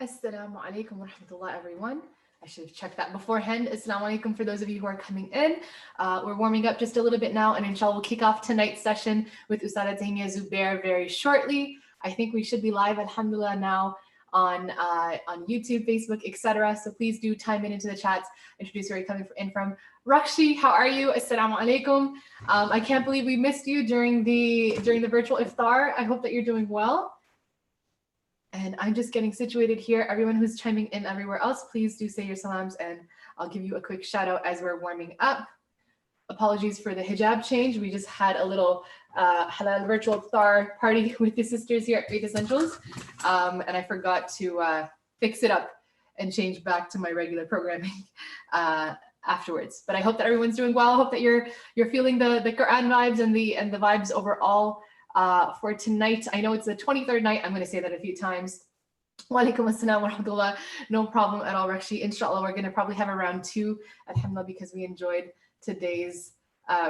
Assalamu alaikum wa rahmatullah, everyone. I should have checked that beforehand. Assalamu alaikum for those of you who are coming in. We're warming up just a little bit now, and inshallah we'll kick off tonight's session with Ustadha Taimiyyah Zubair very shortly. I think we should be live, alhamdulillah, now on YouTube, Facebook, etc. So please do time into the chats. Introduce where you're coming in from. Rakshi, how are you? Assalamu alaikum. I can't believe we missed you during the virtual iftar. I hope that you're doing well. And I'm just getting situated here. Everyone who's chiming in everywhere else, please do say your salams and I'll give you a quick shout out as we're warming up. Apologies for the hijab change. We just had a little halal virtual iftar party with the sisters here at Faith Essentials. And I forgot to fix it up and change back to my regular programming afterwards. But I hope that everyone's doing well. I hope that you're feeling the Qur'an vibes and the vibes overall. For tonight. I know it's the 23rd night. I'm going to say that a few times. Wa alaikum assalam wa rahmatullah. No problem at all, Rakshi. Inshallah, we're going to probably have a round 2, alhamdulillah, because we enjoyed today's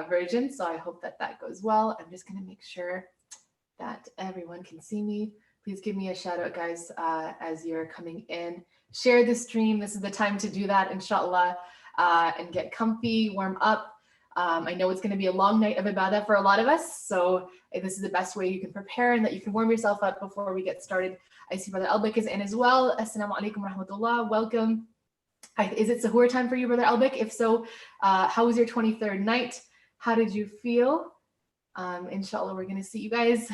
version. So I hope that goes well. I'm just going to make sure that everyone can see me. Please give me a shout out, guys, as you're coming in. Share the stream. This is the time to do that, inshallah, and get comfy, warm up. I know it's going to be a long night of ibadah for a lot of us, so this is the best way you can prepare and that you can warm yourself up before we get started. I see Brother Albik is in as well. Assalamu alaikum wa rahmatullah. Welcome. Is it sahur time for you, Brother Albik? If so, how was your 23rd night? How did you feel? Inshallah, we're going to see you guys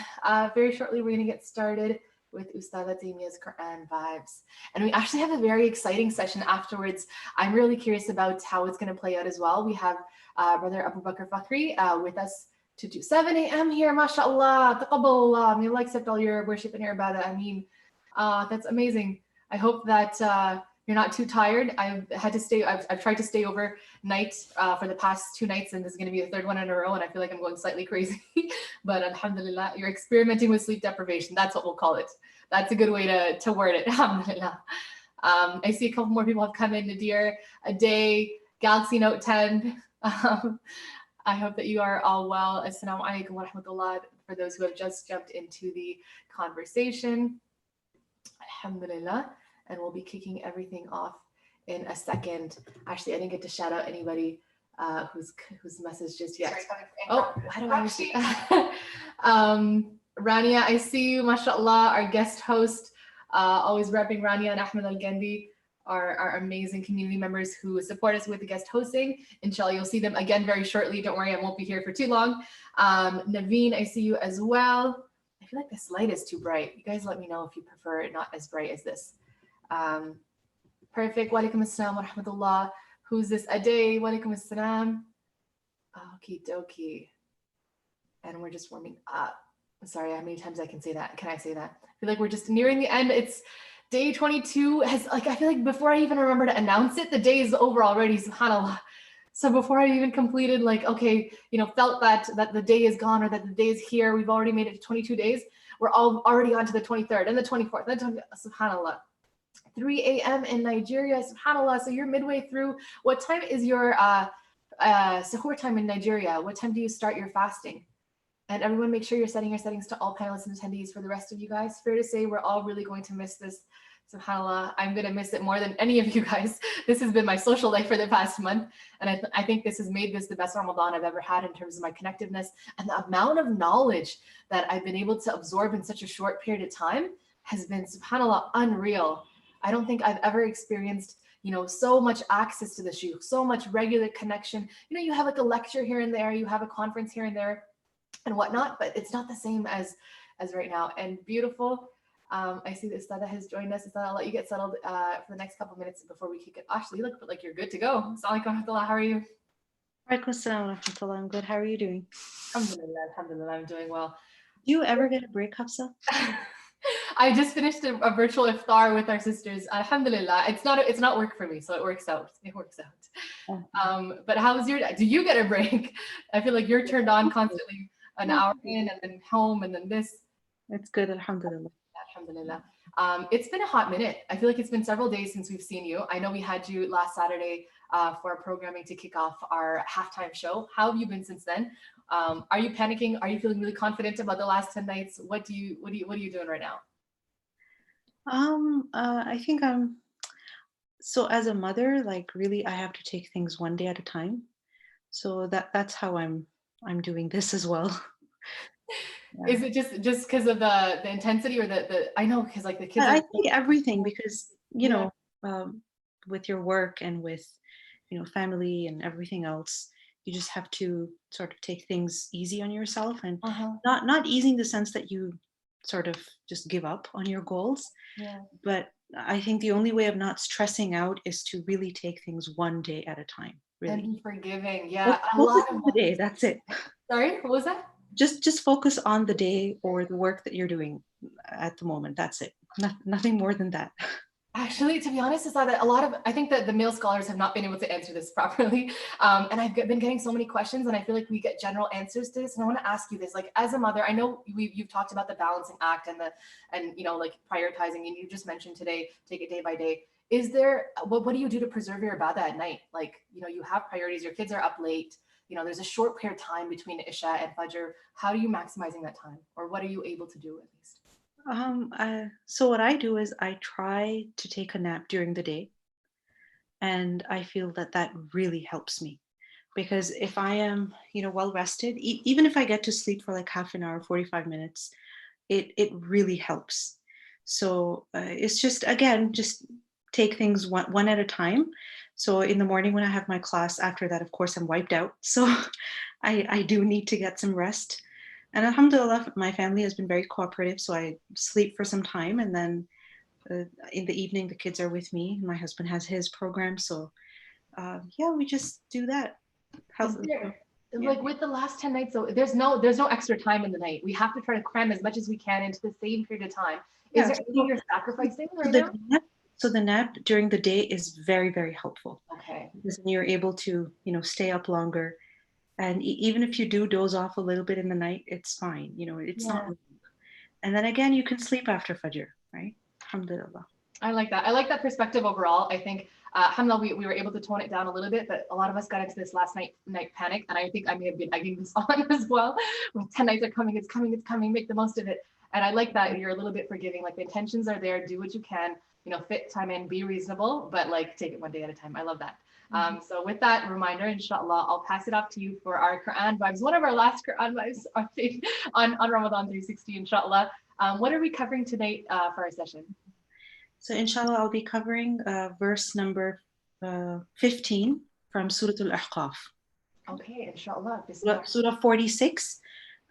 very shortly. We're going to get started with Ustadha Taimiyyah's Qur'an vibes. And we actually have a very exciting session afterwards. I'm really curious about how it's going to play out as well. We have Brother Abu Bakr Fakhry with us to do 7 a.m. here, mashallah, taqabbalallah. May Allah accept all your worship and your ibadah. I mean, that's amazing. I hope that you're not too tired. I've tried to stay overnight for the past 2 nights, and this is going to be the 3rd one in a row, and I feel like I'm going slightly crazy. But alhamdulillah, you're experimenting with sleep deprivation. That's what we'll call it. That's a good way to word it, alhamdulillah. I see a couple more people have come in, Nadir, a day, Galaxy Note 10. I hope that you are all well. Assalamu alaikum wa rahmatullah for those who have just jumped into the conversation. Alhamdulillah. And we'll be kicking everything off in a second. Actually, I didn't get to shout out anybody whose message just yet. Oh, why do I see? Rania, I see you, mashallah, our guest host, always repping Rania and Ahmed Al-Gandhi, our amazing community members who support us with the guest hosting. Inshallah, you'll see them again very shortly. Don't worry, I won't be here for too long. Naveen, I see you as well. I feel like this light is too bright. You guys let me know if you prefer it not as bright as this. Perfect. Wa alaikum assalam wa rahmatullah. Who's this? Aday. Wa alaikum assalam. Okie dokie. And we're just warming up. Sorry, how many times I can say that? Can I say that? I feel like we're just nearing the end. It's day 22. I feel like before I even remember to announce it, the day is over already, subhanAllah. So before I even completed, felt that the day is gone or that the day is here, we've already made it to 22 days. We're already on to the 23rd and the 24th. And the 20th, subhanAllah. 3 a.m. in Nigeria, subhanAllah. So you're midway through. What time is your sahur time in Nigeria? What time do you start your fasting? And everyone make sure you're setting your settings to all panelists and attendees for the rest of you guys. Fair to say we're all really going to miss this. SubhanAllah, I'm going to miss it more than any of you guys. This has been my social life for the past month. And I think this has made this the best Ramadan I've ever had in terms of my connectiveness and the amount of knowledge that I've been able to absorb in such a short period of time has been, SubhanAllah, unreal. I don't think I've ever experienced, so much access to the shuyukh, so much regular connection. You have like a lecture here and there, you have a conference here and there and whatnot, but it's not the same as right now. And beautiful. I see that Ustadha has joined us. Ustadha, I'll let you get settled for the next couple minutes before we kick it. Actually, you look like you're good to go. Assalamu alaikum wa rahmatullah. How are you? Alaikum assalam wa rahmatullah. I'm good. How are you doing? Alhamdulillah, alhamdulillah, I'm doing well. Do you ever get a break, Hafsa? I just finished a virtual iftar with our sisters. Alhamdulillah, it's not work for me, so it works out. But how's your? Do you get a break? I feel like you're turned on constantly, an hour in and then home and then this. It's good, alhamdulillah. Alhamdulillah. It's been a hot minute. I feel like it's been several days since we've seen you. I know we had you last Saturday for our programming to kick off our halftime show. How have you been since then? Are you panicking? Are you feeling really confident about the last 10 nights? What are you doing right now? I think so as a mother, like really I have to take things one day at a time. So that's how I'm doing this as well. Is Yeah. it just because of the intensity or the I know because like the kids I are think everything because, yeah. um, with your work and with, family and everything else, you just have to sort of take things easy on yourself and Uh-huh. not easy in the sense that you sort of just give up on your goals. Yeah. But I think the only way of not stressing out is to really take things one day at a time, And really. be forgiving. Yeah. A Focus lot of on the day, that's it. sorry, what was that? Just focus on the day or the work that you're doing at the moment. That's it. Nothing more than that. Actually, to be honest, is that a lot of I think that the male scholars have not been able to answer this properly, and been getting so many questions, and I feel like we get general answers to this. And I want to ask you this, like as a mother, I know you've talked about the balancing act and like prioritizing, and you just mentioned today, take it day by day. Is there what do you do to preserve your ibadah at night? Like you have priorities. Your kids are up late. There's a short period of time between Isha and Fajr. How are you maximizing that time, or what are you able to do at least? So what I do is I try to take a nap during the day, and I feel that that really helps me because if I am, well rested, even if I get to sleep for like half an hour, 45 minutes, it really helps. So it's just again, just take things one at a time. So in the morning when I have my class, after that, of course, I'm wiped out. So I do need to get some rest. And alhamdulillah, my family has been very cooperative. So I sleep for some time and then in the evening, the kids are with me. My husband has his program. So yeah, we just do that. How, Is there yeah. like with the last 10 nights, so there's no extra time in the night. We have to try to cram as much as we can into the same period of time. Is Yeah. there anything you're sacrificing So right the now? nap, so the nap during the day is very, very helpful Okay. because then you're able to, stay up longer. And even if you do doze off a little bit in the night, it's fine. It's not Yeah. wrong. And then again, you can sleep after Fajr, right? Alhamdulillah. I like that. I like that perspective overall. I think, alhamdulillah, we were able to tone it down a little bit, but a lot of us got into this last night panic, and I think I may have been egging this on as well. When 10 nights are coming, it's coming, it's coming. Make the most of it. And I like that you're a little bit forgiving. Like the intentions are there. Do what you can. Fit time in, be reasonable, but like take it one day at a time. I love that. So with that reminder, inshallah, I'll pass it off to you for our Quran vibes. One of our last Quran vibes, I think, on Ramadan 360, inshallah. What are we covering tonight for our session? So inshallah, I'll be covering verse number 15 from Surah Al-Ahqaf. Okay, inshallah. Surah, Bismillah. Surah 46,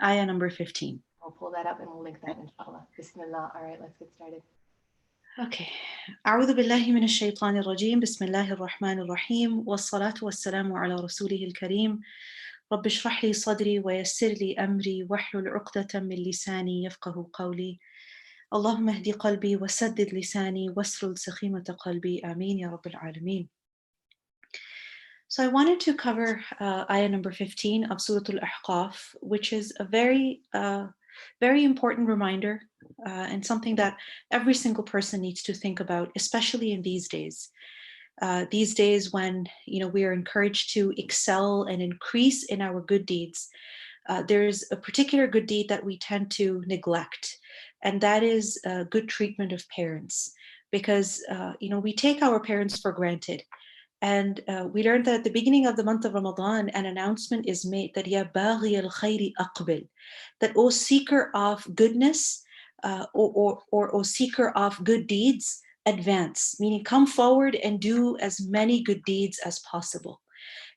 ayah number 15. We'll pull that up and we'll link that, inshallah. Bismillah. All right, let's get started. Okay. أعوذ بالله من الشيطان الرجيم بسم الله الرحمن الرحيم والصلاة والسلام على رسوله الكريم رب اشرح لي صدري ويسر لي أمري واحلل عقدة من لساني يفقه قولي اللهم اهدي قلبي وسدد لساني واسلل سخيمة قلبي آمين يا رب العالمين. So I wanted to cover ayah number 15 of Surah Al-Ahqaf, which is a very important reminder and something that every single person needs to think about, especially in these days. These days when we are encouraged to excel and increase in our good deeds, there's a particular good deed that we tend to neglect, and that is good treatment of parents, because we take our parents for granted. And we learned that at the beginning of the month of Ramadan, an announcement is made that Ya baghi al khayri aqbil, that O seeker of goodness, or O seeker of good deeds, advance, meaning come forward and do as many good deeds as possible.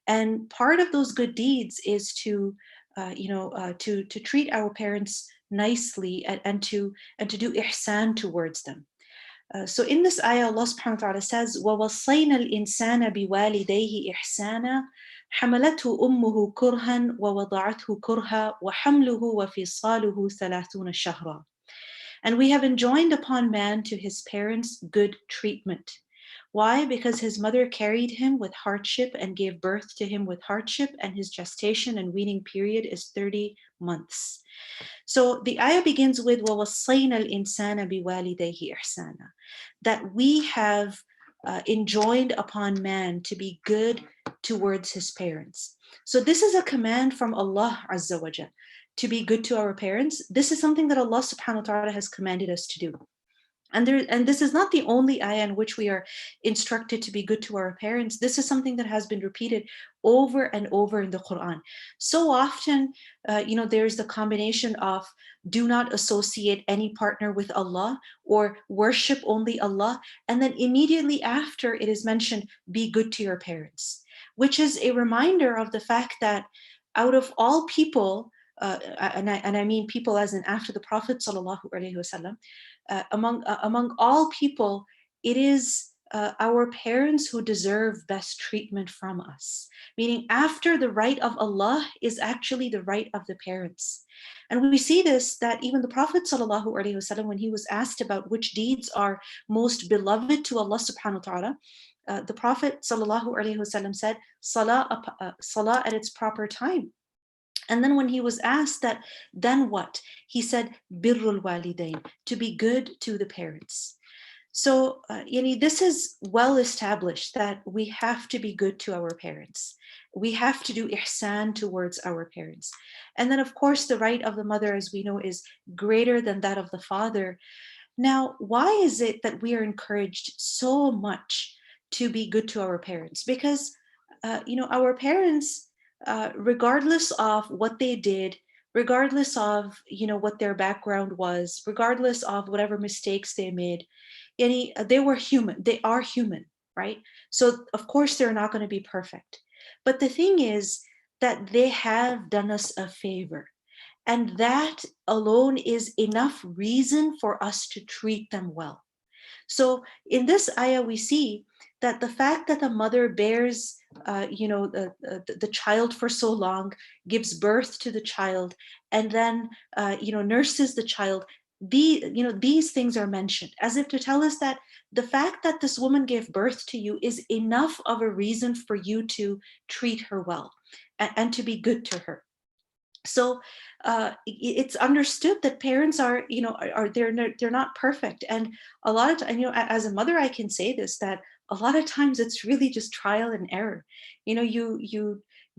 And part of those good deeds is to to treat our parents nicely, and to do ihsan towards them. So in this ayah, Allah subhanahu wa ta'ala says, وَوَصَّيْنَا الْإِنسَانَ بِوَالِدَيْهِ إِحْسَانًا حملته أمه كرها ووضعته كرها وحمله وفصاله 30 شهرا. And we have enjoined upon man to his parents good treatment. Why? Because his mother carried him with hardship and gave birth to him with hardship, and his gestation and weaning period is 30 months. So the ayah begins with وَوَصَّيْنَا الْإِنسَانَ بِوَالِدَيْهِ إِحْسَانًا, that we have enjoined upon man to be good towards his parents. So this is a command from Allah Azza wa Jal, to be good to our parents. This is something that Allah subhanahu wa ta'ala has commanded us to do. And this is not the only ayah in which we are instructed to be good to our parents. This is something that has been repeated over and over in the Qur'an. So often, there's the combination of do not associate any partner with Allah, or worship only Allah. And then immediately after it is mentioned, be good to your parents, which is a reminder of the fact that out of all people, and I mean people as in after the Prophet sallallahu alaihi wasallam, among all people, it is our parents who deserve best treatment from us. Meaning, after the right of Allah is actually the right of the parents. And we see this, that even the Prophet ﷺ, when he was asked about which deeds are most beloved to Allah subhanahu wa ta'ala, the Prophet ﷺ said, Salah at its proper time. And then when he was asked that, then what? He said, birrul walidain, to be good to the parents. So, this is well established that we have to be good to our parents. We have to do ihsan towards our parents. And then, of course, the right of the mother, as we know, is greater than that of the father. Now, why is it that we are encouraged so much to be good to our parents? Because, our parents, regardless of what they did, regardless of what their background was, regardless of whatever mistakes they made, they were human. They are human, right? So of course they're not going to be perfect. But the thing is that they have done us a favor. And that alone is enough reason for us to treat them well. So in this ayah, we see that the fact that the mother bears, the child for so long, gives birth to the child, and then, nurses the child, these things are mentioned as if to tell us that the fact that this woman gave birth to you is enough of a reason for you to treat her well and to be good to her. So it's understood that parents are they're not perfect, and a lot of as a mother I can say this, that a lot of times it's really just trial and error.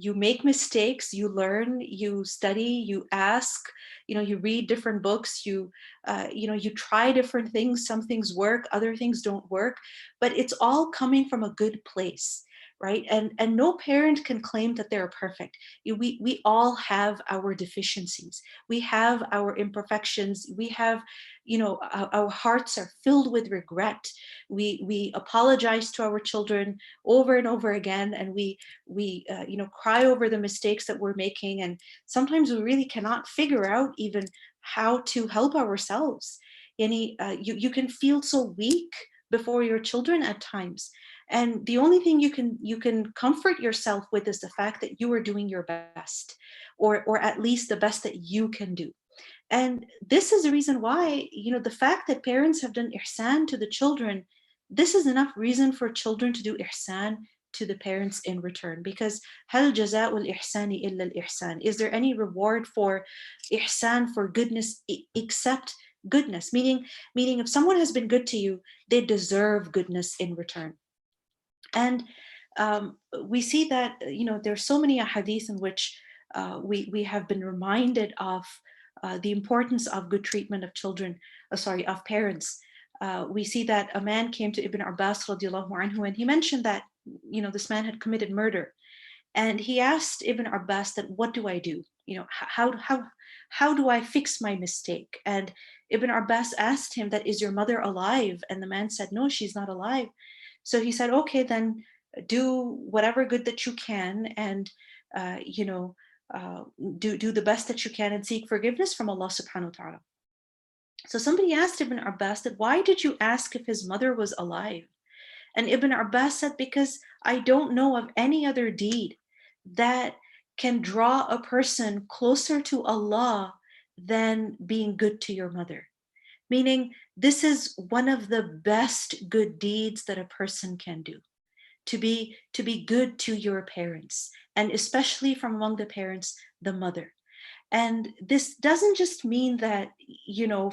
You make mistakes, you learn, you study, you ask, you read different books, you try different things. Some things work, other things don't work, but it's all coming from a good place, right? And no parent can claim that they're perfect. We all have our deficiencies, we have our imperfections, we have, our hearts are filled with regret. We apologize to our children over and over again, and we cry over the mistakes that we're making, and sometimes we really cannot figure out even how to help ourselves. You can feel so weak before your children at times, and the only thing you can comfort yourself with is the fact that you are doing your best, or at least the best that you can do. And this is the reason why, the fact that parents have done ihsan to the children, this is enough reason for children to do ihsan to the parents in return. Because hal jaza'ul ihsani illa al ihsan, is there any reward for ihsan, for goodness, except goodness? Meaning if someone has been good to you, they deserve goodness in return. And we see that there's so many hadiths in which we have been reminded of the importance of good treatment of children, of parents. We see that a man came to Ibn Abbas radiallahu anhu, and he mentioned that this man had committed murder, and he asked Ibn Abbas that, what do I do? How do I fix my mistake? And Ibn Abbas asked him that, is your mother alive? And the man said, no, she's not alive. So he said, okay, then do whatever good that you can, and do the best that you can, and seek forgiveness from Allah subhanahu wa ta'ala. So somebody asked Ibn Abbas that, why did you ask if his mother was alive? And Ibn Abbas said, because I don't know of any other deed that can draw a person closer to Allah than being good to your mother. Meaning, this is one of the best good deeds that a person can do, to be good to your parents, and especially from among the parents, the mother. And this doesn't just mean that,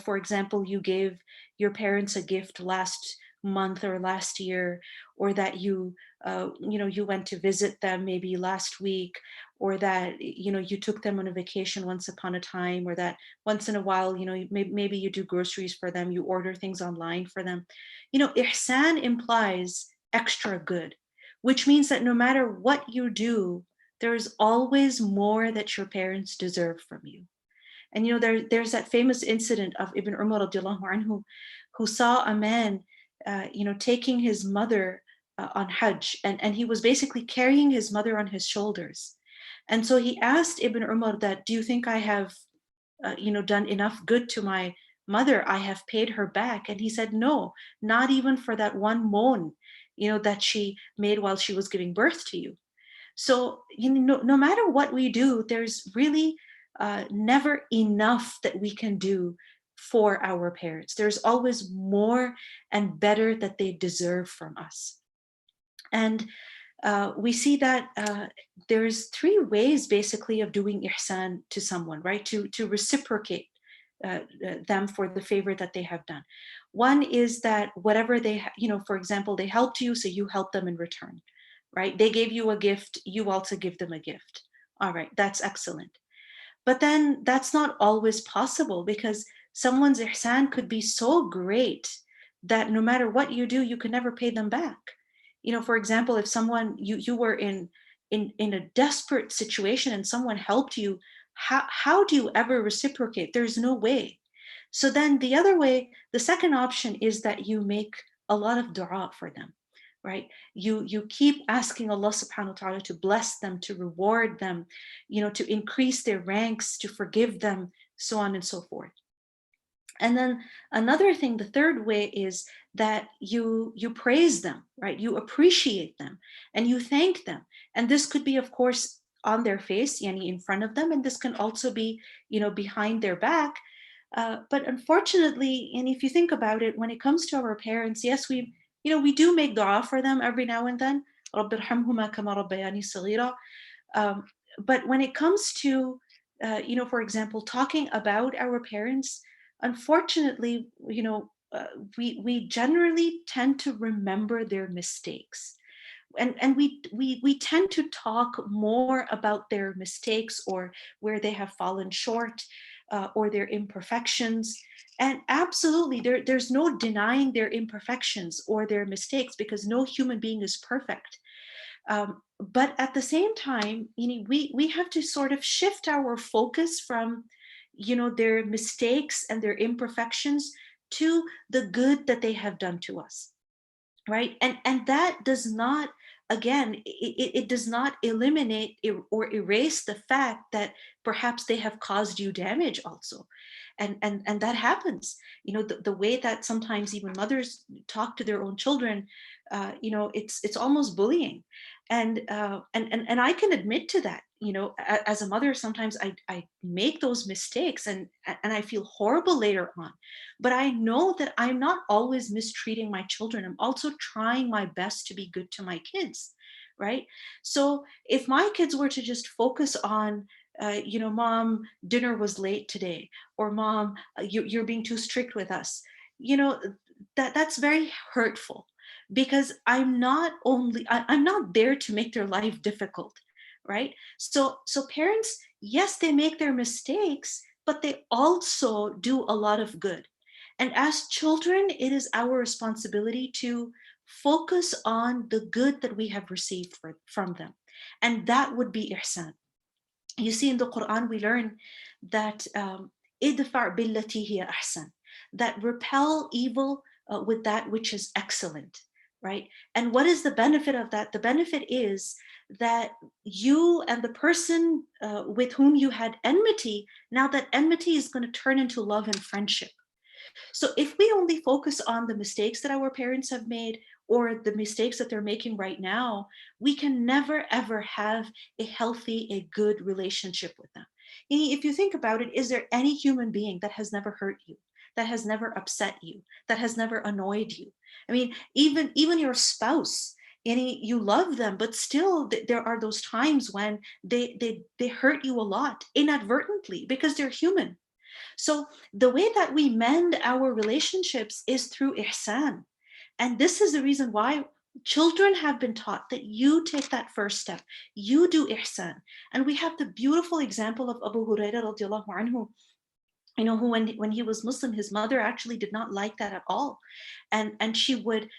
for example, you gave your parents a gift last month or last year, or that you went to visit them maybe last week, or that you took them on a vacation once upon a time, or that once in a while maybe you do groceries for them, you order things online for them. Ihsan implies extra good, which means that no matter what you do, there's always more that your parents deserve from you. And there's that famous incident of Ibn Umar radiallahu anhu, who saw a man taking his mother on Hajj, and he was basically carrying his mother on his shoulders. And so he asked Ibn Umar that, do you think I have done enough good to my mother? I have paid her back. And he said, no, not even for that one moan that she made while she was giving birth to you. So no matter what we do, there's really never enough that we can do for our parents. There's always more and better that they deserve from us. And we see that there's three ways basically of doing ihsan to someone, right? To reciprocate them for the favor that they have done. One is that whatever they, for example, they helped you, so you help them in return, right? They gave you a gift, you also give them a gift. All right, that's excellent. But then that's not always possible, because someone's ihsan could be so great that no matter what you do, you can never pay them back. For example, if someone, you were in a desperate situation and someone helped you, how do you ever reciprocate? There's no way. So then the other way, the second option is that you make a lot of dua for them, right? You keep asking Allah subhanahu wa ta'ala to bless them, to reward them, to increase their ranks, to forgive them, so on and so forth. And then another thing, the third way, is that you praise them, right? You appreciate them and you thank them. And this could be, of course, on their face, yani in front of them, and this can also be, behind their back. But unfortunately, and if you think about it, when it comes to our parents, yes, we do make dua for them every now and then. رَبِّ ارْحَمْهُمَا كَمَا رَبَّيَانِي صَغِيرًا. But when it comes to, for example, talking about our parents, unfortunately, we generally tend to remember their mistakes. And we tend to talk more about their mistakes, or where they have fallen short, or their imperfections. And absolutely, there's no denying their imperfections or their mistakes, because no human being is perfect. But at the same time, we have to sort of shift our focus from their mistakes and their imperfections to the good that they have done to us, right? And that does not, again, it does not eliminate or erase the fact that perhaps they have caused you damage also. And that happens. The way that sometimes even mothers talk to their own children, it's almost bullying. And I can admit to that. As a mother, sometimes I make those mistakes, and I feel horrible later on. But I know that I'm not always mistreating my children. I'm also trying my best to be good to my kids, right? So if my kids were to just focus on, mom, dinner was late today, or mom, you're being too strict with us, that's very hurtful, because I'm not there to make their life difficult, right? So parents, yes, they make their mistakes, but they also do a lot of good. And as children, it is our responsibility to focus on the good that we have received from them. And that would be ihsan. You see, in the Quran, we learn that idfa' billati hiya ahsan, that repel evil with that which is excellent, right? And what is the benefit of that? The benefit is that you and the person with whom you had enmity, now that enmity is going to turn into love and friendship. So if we only focus on the mistakes that our parents have made, or the mistakes that they're making right now, we can never ever have a healthy, a good relationship with them. If you think about it, is there any human being that has never hurt you, that has never upset you, that has never annoyed you? I mean, even your spouse, you love them, but still there are those times when they hurt you a lot inadvertently, because they're human. So the way that we mend our relationships is through ihsan. And this is the reason why children have been taught that you take that first step, you do ihsan. And we have the beautiful example of Abu Hurairah radiallahu anhu, who when he was Muslim, his mother actually did not like that at all, and she would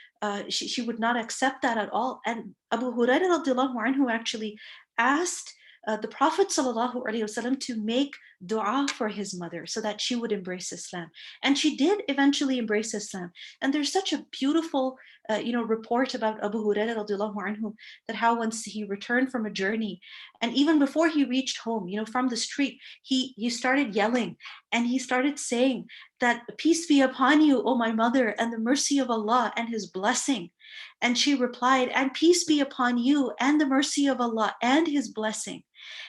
she would not accept that at all. And Abu Hurairah radiallahu anhu actually asked the Prophet sallallahu alaihi wasallam to make dua for his mother so that she would embrace Islam, and she did eventually embrace Islam. And there's such a beautiful report about Abu Hurairah radiallahu anhu, that how once he returned from a journey, and even before he reached home, from the street, he started yelling, and he started saying that, peace be upon you, O my mother, and the mercy of Allah and his blessing. And she replied, and peace be upon you and the mercy of Allah and his blessing.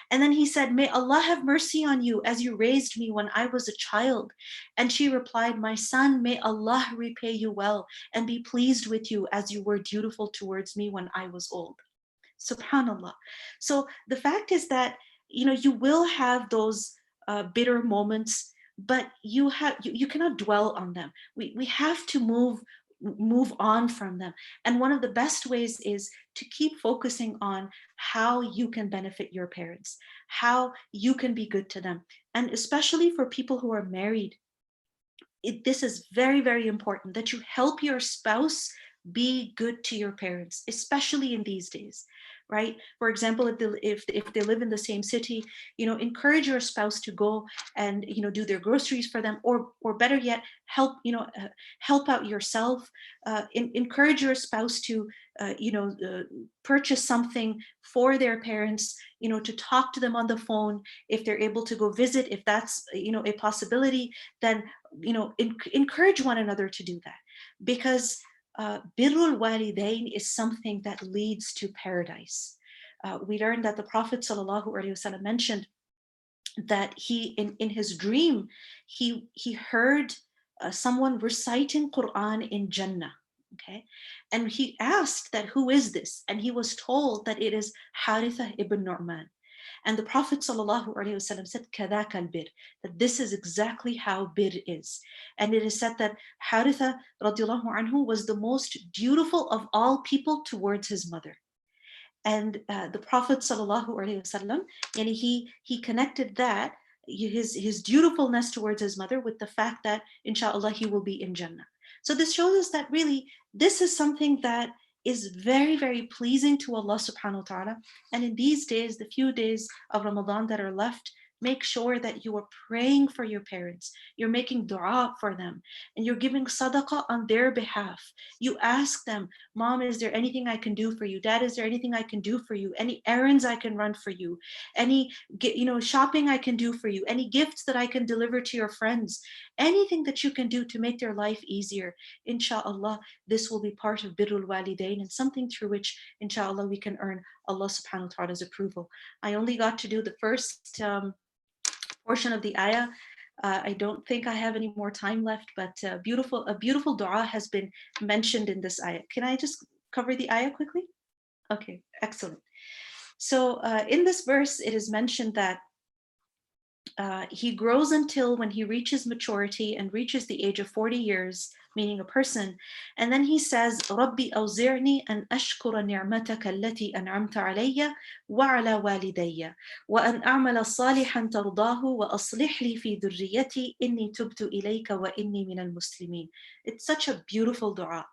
And then he said, may Allah have mercy on you as you raised me when I was a child. And she replied, my son, may Allah repay you well and be pleased with you as you were dutiful towards me when I was old. Subhanallah. So the fact is that, you will have those bitter moments, but you cannot dwell on them. We have to move on from them. And one of the best ways is to keep focusing on how you can benefit your parents, how you can be good to them. And especially for people who are married, this is very, very important that you help your spouse be good to your parents, especially in these days, right? For example, if they live in the same city, encourage your spouse to go and do their groceries for them, or better yet, help out yourself. Encourage your spouse to purchase something for their parents, to talk to them on the phone if they're able to go visit, if that's a possibility. Then encourage one another to do that, because birrul walidain is something that leads to paradise. We learned that the Prophet ﷺ mentioned that he, in his dream, he heard someone reciting Qur'an in Jannah. Okay, and he asked that, who is this? And he was told that it is Haritha ibn Nu'man. And the Prophet ﷺ said, Kadaka al-bir, that this is exactly how bir is. And it is said that Haritha radiallahu anhu was the most dutiful of all people towards his mother. And the Prophet ﷺ, and he connected that, his dutifulness towards his mother, with the fact that inshallah he will be in Jannah. So this shows us that really this is something that is very, very pleasing to Allah subhanahu wa ta'ala. And in these days, the few days of Ramadan that are left, make sure that you are praying for your parents. You're making dua for them, and you're giving sadaqah on their behalf. You ask them, Mom, is there anything I can do for you? Dad, is there anything I can do for you? Any errands I can run for you? Any shopping I can do for you? Any gifts that I can deliver to your friends? Anything that you can do to make their life easier. Inshallah, this will be part of birrul walidain, and something through which, inshallah, we can earn Allah subhanahu wa ta'ala's approval. I only got to do the first portion of the ayah. I don't think I have any more time left, but a beautiful dua has been mentioned in this ayah. Can I just cover the ayah quickly? Okay, excellent. So in this verse, it is mentioned that he grows until when he reaches maturity and reaches the age of 40 years, meaning a person. And then he says, Rabbi awzi'ni an ashkura ni'mataka allati an'amta alayya wa ala walidayya wa an a'mala salihan tardahu wa aslih li fi dhurriyyati inni tubtu ilayka wa inni minal muslimin. It's such a beautiful dua.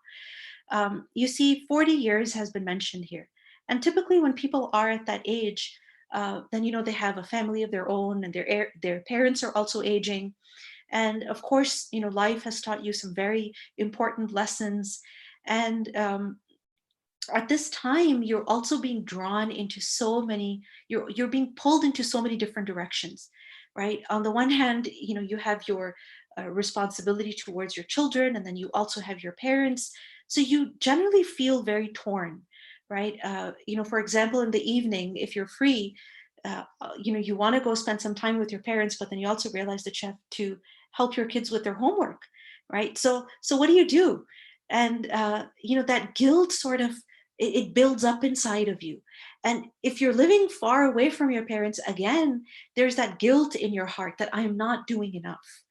You see, 40 years has been mentioned here. And typically when people are at that age, then they have a family of their own, and their parents are also aging. And of course, life has taught you some very important lessons. And at this time, you're also being drawn into you're being pulled into so many different directions, right? On the one hand, you have your responsibility towards your children, and then you also have your parents. So you generally feel very torn, right? For example, in the evening, if you're free, you want to go spend some time with your parents, but then you also realize that you have to help your kids with their homework, right? So what do? And that guilt sort of, it builds up inside of you. And if you're living far away from your parents, again, there's that guilt in your heart that I am not doing enough.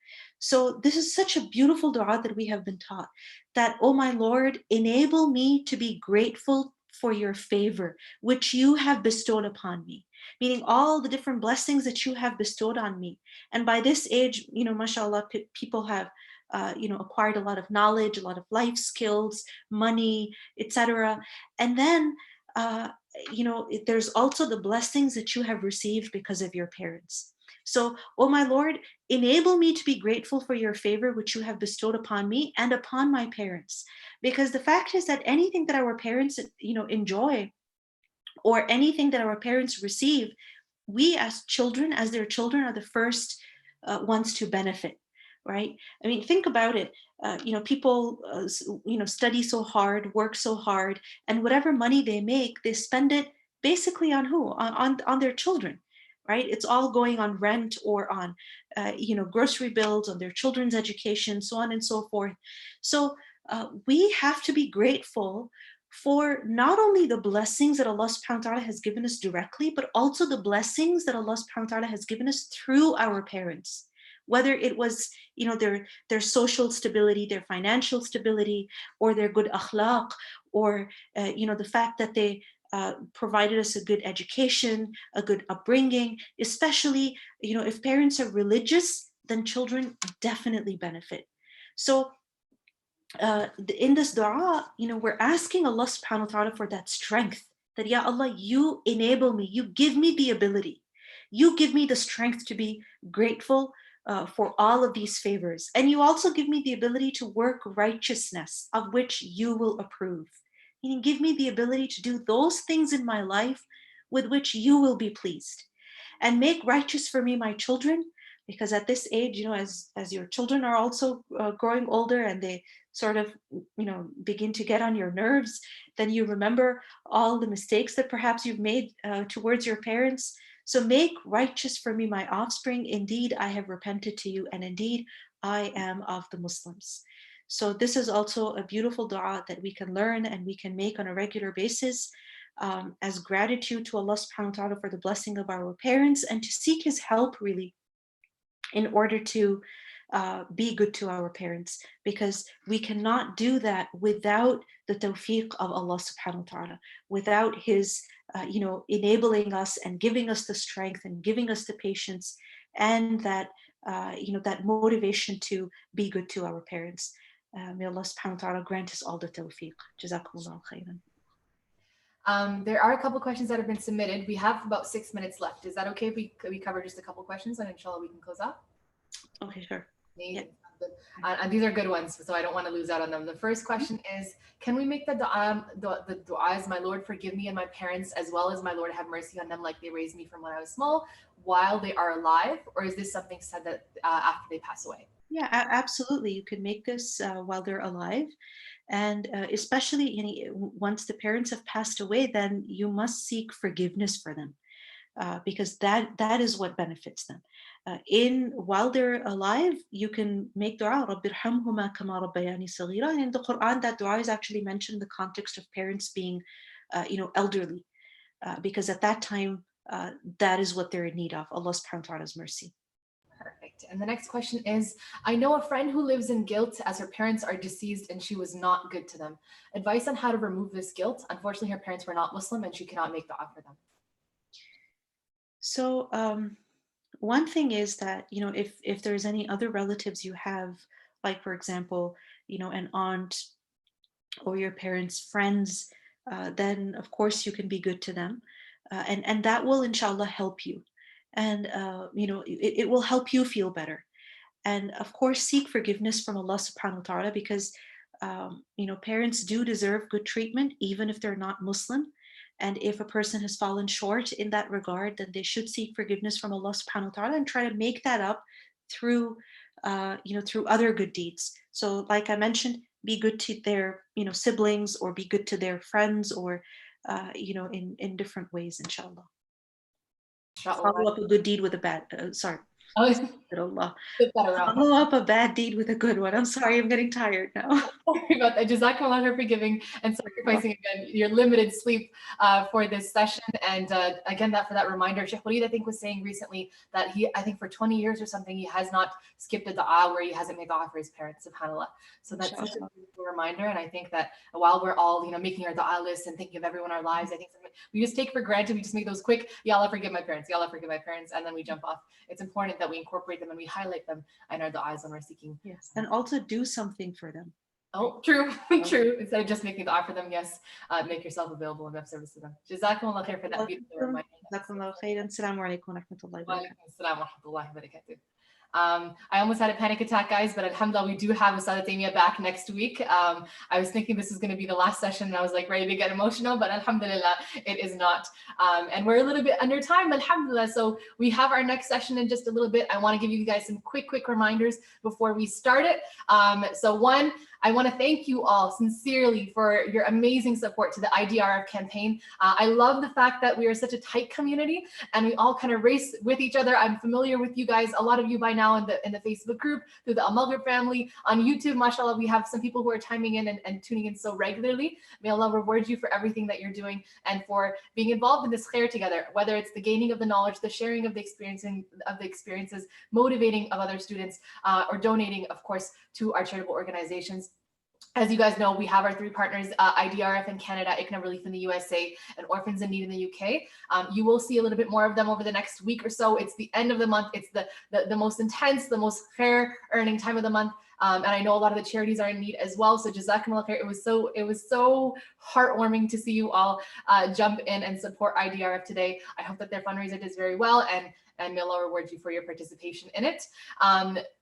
So this is such a beautiful dua that we have been taught, that, oh my Lord, enable me to be grateful for your favor, which you have bestowed upon me, meaning all the different blessings that you have bestowed on me. And by this age, mashallah, people have acquired a lot of knowledge, a lot of life skills, money, etc. And then there's also the blessings that you have received because of your parents. So, oh my Lord, enable me to be grateful for your favor which you have bestowed upon me and upon my parents. Because the fact is that anything that our parents enjoy, or anything that our parents receive, we as children, as their children, are the first ones to benefit, right? I mean, think about it. People study so hard, work so hard, and whatever money they make, they spend it basically on who? On their children, right? It's all going on rent or on grocery bills, on their children's education, so on and so forth. So we have to be grateful for not only the blessings that Allah subhanahu wa ta'ala has given us directly, but also the blessings that Allah subhanahu wa ta'ala has given us through our parents. Whether it was their social stability, their financial stability, or their good akhlaq, or the fact that they provided us a good education, a good upbringing. Especially if parents are religious, then children definitely benefit. So in this dua, we're asking Allah subhanahu wa ta'ala for that strength, that Ya Allah, you enable me, you give me the ability, you give me the strength to be grateful for all of these favors. And you also give me the ability to work righteousness of which you will approve. Meaning, give me the ability to do those things in my life with which you will be pleased. And make righteous for me my children, because at this age, as your children are also growing older and they sort of begin to get on your nerves, then you remember all the mistakes that perhaps you've made towards your parents. So make righteous for me my offspring. Indeed, I have repented to you, and indeed I am of the Muslims. So this is also a beautiful dua that we can learn and we can make on a regular basis, as gratitude to Allah subhanahu wa ta'ala for the blessing of our parents, and to seek his help really in order to be good to our parents, because we cannot do that without the tawfiq of Allah subhanahu wa ta'ala, without his enabling us and giving us the strength and giving us the patience and that that motivation to be good to our parents. May Allah subhanahu wa ta'ala grant us all the tawfiq. Jazakumullah khairan. There are a couple questions that have been submitted. We have about 6 minutes left. Is that okay if we cover just a couple questions, and inshallah we can close out? Okay, sure. Yep. And these are good ones, so I don't want to lose out on them. The first question is, can we make the du'as, my Lord, forgive me and my parents, as well as my Lord, have mercy on them like they raised me from when I was small, while they are alive? Or is this something said that after they pass away? Yeah, absolutely. You can make this while they're alive. And especially once the parents have passed away, then you must seek forgiveness for them, because that is what benefits them. While they're alive, you can make dua, Rabbi irhamhuma kama rabbayani saghira. And in the Qur'an, that dua is actually mentioned in the context of parents being, elderly, because at that time, that is what they're in need of, Allah subhanahu wa ta'ala's mercy. Perfect. And the next question is, I know a friend who lives in guilt as her parents are deceased and she was not good to them. Advice on how to remove this guilt. Unfortunately, her parents were not Muslim and she cannot make dua for them. So one thing is that, if there's any other relatives you have, like, for example, an aunt or your parents' friends, then of course you can be good to them. And that will inshallah help you. And it will help you feel better. And of course, seek forgiveness from Allah subhanahu wa ta'ala, because parents do deserve good treatment even if they're not Muslim. And if a person has fallen short in that regard, then they should seek forgiveness from Allah subhanahu wa ta'ala and try to make that up through through other good deeds. So like I mentioned, be good to their siblings, or be good to their friends, or in different ways, inshallah. Follow up a good deed with a bad, sorry. Oh, Astaghfirullah. flip that around. Follow up a bad deed with a good one. I'm sorry, I'm getting tired now. Sorry about that. Jazakallah for giving and sacrificing again your limited sleep for this session. And again, for that reminder, Sheikh Walid, I think, was saying recently that I think for 20 years or something, he has not skipped a dua where he hasn't made dua for his parents, subhanAllah. So that's such a beautiful reminder. And I think that while we're all, making our dua lists and thinking of everyone in our lives, I think we just take for granted. We just make those quick, Ya Allah, forgive my parents, Ya Allah, forgive my parents, and then we jump off. It's important that we incorporate them and we highlight them in our du'as when we're seeking. Yes, and also do something for them. Oh, true, true. Instead of just making the offer them, yes, make yourself available and have service to them. Jazakumullah khair for that beautiful reminder. Jazakumullah khairan. Assalamu alaikum wa rahmatullahi wa barakatuh. I almost had a panic attack, guys, but alhamdulillah, we do have Ustadha Taimiyyah back next week. I was thinking this is going to be the last session and I was like ready to get emotional, but alhamdulillah, it is not. And we're a little bit under time, alhamdulillah. So we have our next session in just a little bit. I want to give you guys some quick reminders before we start it. So one, I want to thank you all sincerely for your amazing support to the IDRF campaign. I love the fact that we are such a tight community and we all kind of race with each other. I'm familiar with you guys, a lot of you by now in the Facebook group, through the Al-Maghrib family. On YouTube, mashallah, we have some people who are chiming in and tuning in so regularly. May Allah reward you for everything that you're doing and for being involved in this khair together, whether it's the gaining of the knowledge, the sharing of the experiences, motivating of other students, or donating, of course, to our charitable organizations. As you guys know, we have our 3 partners, IDRF in Canada, ICNA Relief in the USA, and Orphans in Need in the UK. You will see a little bit more of them over the next week or so. It's the end of the month. It's the most intense, the most khair earning time of the month. And I know a lot of the charities are in need as well. So Jazakumullah khair. It was so heartwarming to see you all jump in and support IDRF today. I hope that their fundraiser does very well, and may Allah reward you for your participation in it.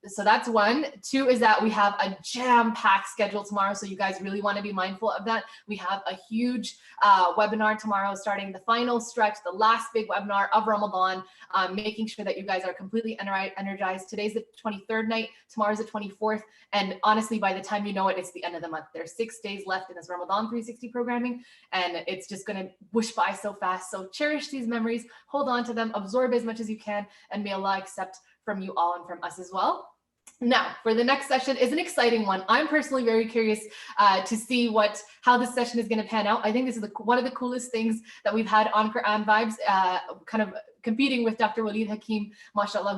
So that's 1. 2 is that we have a jam-packed schedule tomorrow, so you guys really want to be mindful of that. We have a huge webinar tomorrow, starting the final stretch, the last big webinar of Ramadan, making sure that you guys are completely energized. Today's the 23rd night, tomorrow's the 24th, and honestly, by the time you know it, it's the end of the month. There's 6 days left in this Ramadan 360 programming, and it's just going to whoosh by so fast. So cherish these memories, hold on to them, absorb as much as you can, and may Allah accept from you all and from us as well. Now, for the next session is an exciting one. I'm personally very curious to see how this session is going to pan out. I think this is one of the coolest things that we've had on Qur'an Vibes, kind of competing with Dr. Walid Hakim, mashallah,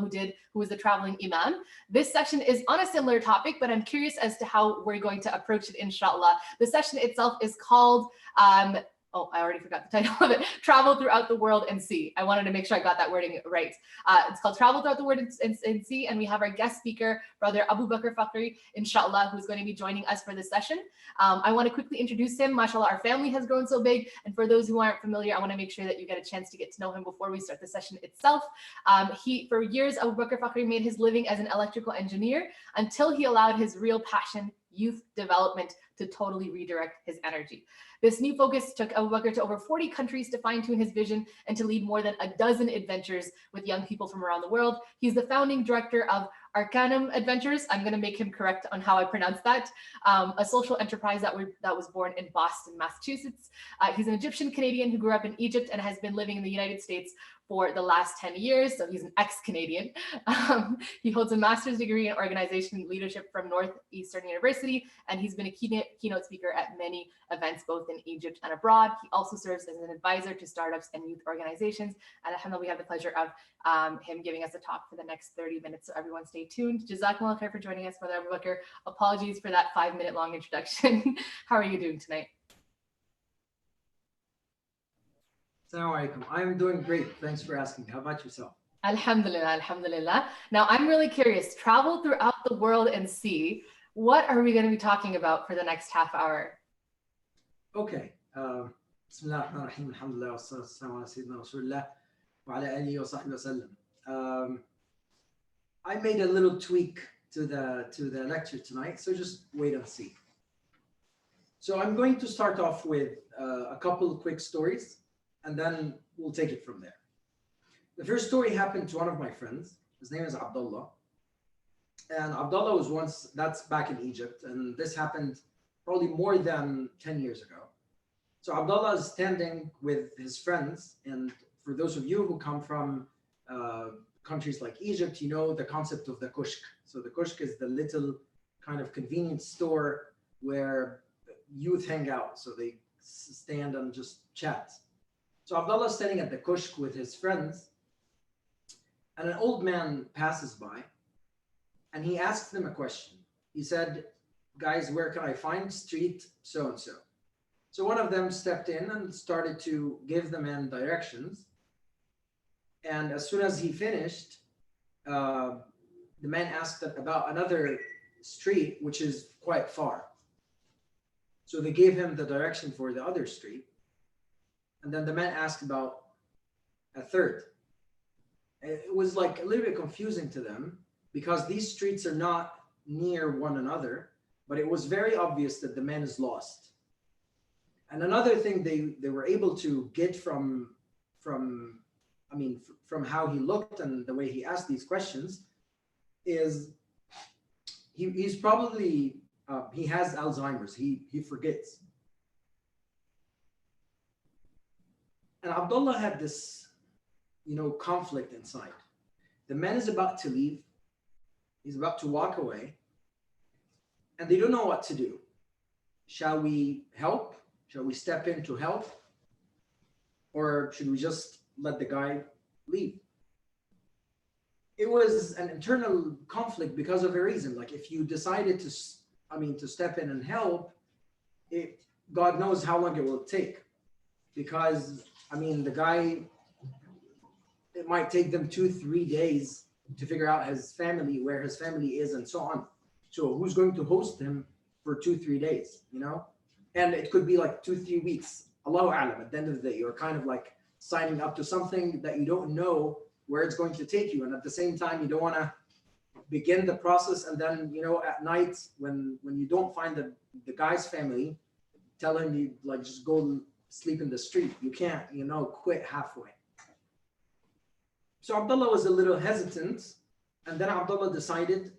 who is the traveling imam. This session is on a similar topic, but I'm curious as to how we're going to approach it, inshallah. The session itself is called oh, I already forgot the title of it. Travel Throughout the World and See. I wanted to make sure I got that wording right. It's called Travel Throughout the World and See. And we have our guest speaker, Brother Abu Bakr Fakhry, inshallah, who's going to be joining us for this session. I want to quickly introduce him. MashaAllah, our family has grown so big. And for those who aren't familiar, I want to make sure that you get a chance to get to know him before we start the session itself. For years, Abu Bakr Fakhry made his living as an electrical engineer until he allowed his real passion, youth development, to totally redirect his energy. This new focus took Abu Bakr to over 40 countries to fine-tune his vision and to lead more than a dozen adventures with young people from around the world. He's the founding director of Arcanum Adventures. I'm going to make him correct on how I pronounce that. A social enterprise that was born in Boston, Massachusetts. He's an Egyptian Canadian who grew up in Egypt and has been living in the United States for the last 10 years. So he's an ex-Canadian. He holds a master's degree in organization leadership from Northeastern University, and he's been a keynote speaker at many events, both in Egypt and abroad. He also serves as an advisor to startups and youth organizations. And alhamdulillah, we have the pleasure of him giving us a talk for the next 30 minutes. So everyone stay tuned. Jazakumullah khair for joining us, Brother Abu Bakr. Apologies for that 5-minute long introduction. How are you doing tonight? Assalamu alaikum. I'm doing great. Thanks for asking. How about yourself? Alhamdulillah, alhamdulillah. Now I'm really curious, travel throughout the world and see, what are we going to be talking about for the next half hour? Okay. Bismillah ar-Rahman ar-Rahim. Alhamdulillah wa salatu wassalamu ala sayyidina Rasulullah wa ala alihi wa sahbihi wa sallam. I made a little tweak to the lecture tonight, so just wait and see. So I'm going to start off with a couple of quick stories, and then we'll take it from there. The first story happened to one of my friends. His name is Abdullah. And Abdullah was once, that's back in Egypt, and this happened probably more than 10 years ago. So Abdullah is standing with his friends, and for those of you who come from countries like Egypt, you know the concept of the kushk. So the kushk is the little kind of convenience store where youth hang out. So they stand and just chat. So Abdullah is standing at the kushk with his friends, and an old man passes by, and he asks them a question. He said, guys, where can I find street so-and-so? So one of them stepped in and started to give the man directions. And as soon as he finished, the man asked about another street, which is quite far. So they gave him the direction for the other street. And then the man asked about a third. It was like a little bit confusing to them because these streets are not near one another, but it was very obvious that the man is lost. And another thing they were able to get from how he looked and the way he asked these questions is he's probably he has Alzheimer's. He forgets. And Abdullah had this, conflict inside. The man is about to leave. He's about to walk away. And they don't know what to do. Shall we help? Shall we step in to help? Or should we just let the guy leave? It was an internal conflict because of a reason. Like if you decided to step in and help, God knows how long it will take. Because, the guy, it might take them 2-3 days to figure out where his family is and so on. So who's going to host him for 2-3 days, And it could be like 2-3 weeks. Allahu A'lam, at the end of the day, you're kind of like signing up to something that you don't know where it's going to take you. And at the same time, you don't want to begin the process. And then, at night when you don't find the guy's family, tell him you just go sleep in the street. You can't, quit halfway. So Abdullah was a little hesitant. And then Abdullah decided,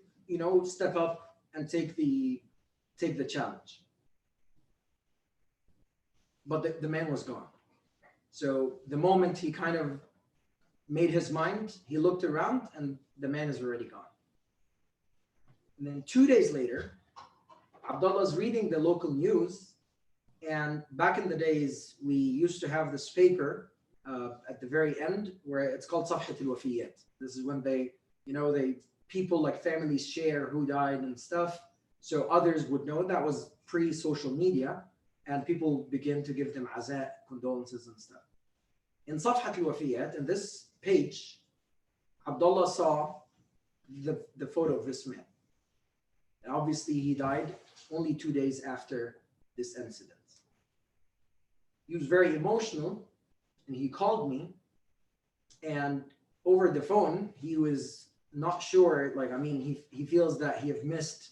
step up and take the challenge. But the man was gone. So the moment he kind of made his mind, he looked around and the man is already gone. And then 2 days later, Abdullah's reading the local news. And back in the days, we used to have this paper at the very end where it's called Safhat al-Wafiyyat. This is when people like families share who died and stuff. So others would know. That was pre-social media. And people begin to give them aza, condolences and stuff. In Safhat al-Wafiyyat, in this page, Abdullah saw the photo of this man. And obviously he died only 2 days after this incident. He was very emotional and he called me, and over the phone, he was not sure, he feels that he have missed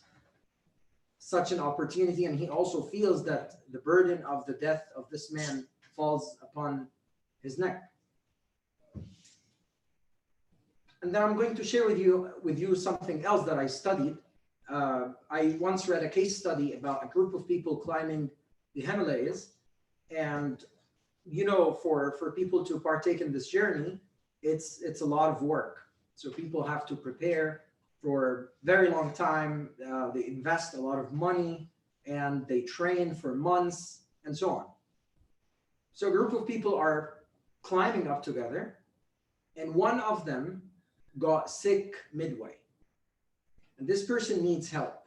such an opportunity, and he also feels that the burden of the death of this man falls upon his neck. And then I'm going to share with you something else that I studied. I once read a case study about a group of people climbing the Himalayas, and for people to partake in this journey, it's a lot of work. So people have to prepare for a very long time. They invest a lot of money and they train for months and so on. So a group of people are climbing up together, and one of them got sick midway. And this person needs help.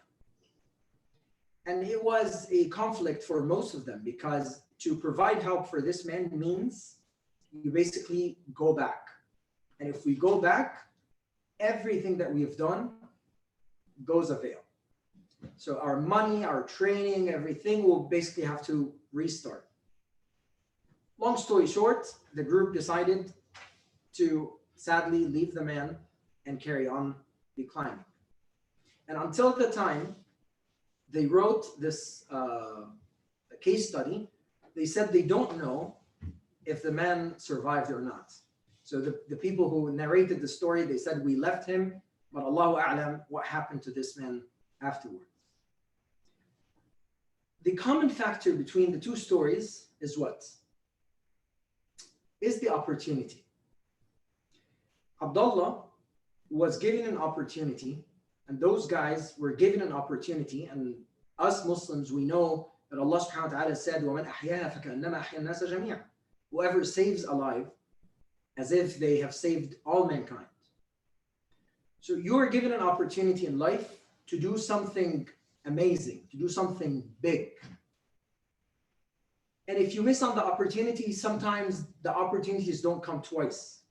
And it was a conflict for most of them, because to provide help for this man means you basically go back. And if we go back, everything that we've done goes avail. So our money, our training, everything will basically have to restart. Long story short, the group decided to sadly leave the man and carry on the climbing. And until the time they wrote this case study, they said they don't know if the man survived or not. So the people who narrated the story, they said, we left him, but Allahu A'lam, what happened to this man afterwards? The common factor between the two stories is what? Is the opportunity. Abdullah was given an opportunity, and those guys were given an opportunity, and us Muslims, we know that Allah subhanahu wa ta'ala said, وَمَنْ أَحْيَاهَا فَكَأَنَّمَا أَحْيَا النَّاسَ جَمِيعًا. Whoever saves alive, as if they have saved all mankind. So you are given an opportunity in life to do something amazing, to do something big. And if you miss on the opportunity, sometimes the opportunities don't come twice.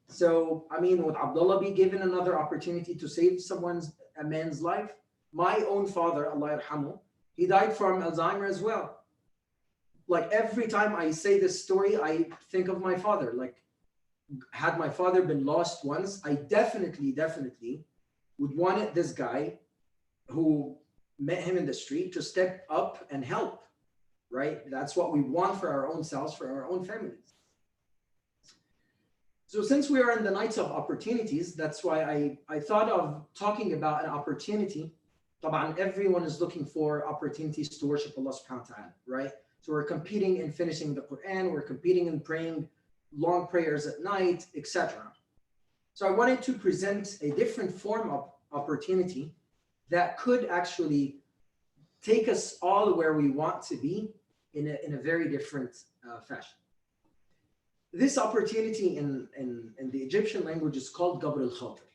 So, I mean, would Abdullah be given another opportunity to save a man's life? My own father, Allah yarhamu, he died from Alzheimer as well. Like every time I say this story, I think of my father. Like, had my father been lost once, I definitely would want this guy who met him in the street to step up and help, right? That's what we want for our own selves, for our own families. So since we are in the nights of opportunities, that's why I thought of talking about an opportunity. Taban, everyone is looking for opportunities to worship Allah subhanahu wa ta'ala, right? So we're competing in finishing the Qur'an, we're competing in praying long prayers at night, etc. So I wanted to present a different form of opportunity that could actually take us all where we want to be in a very different fashion. This opportunity in the Egyptian language is called Qabr al-Khatir.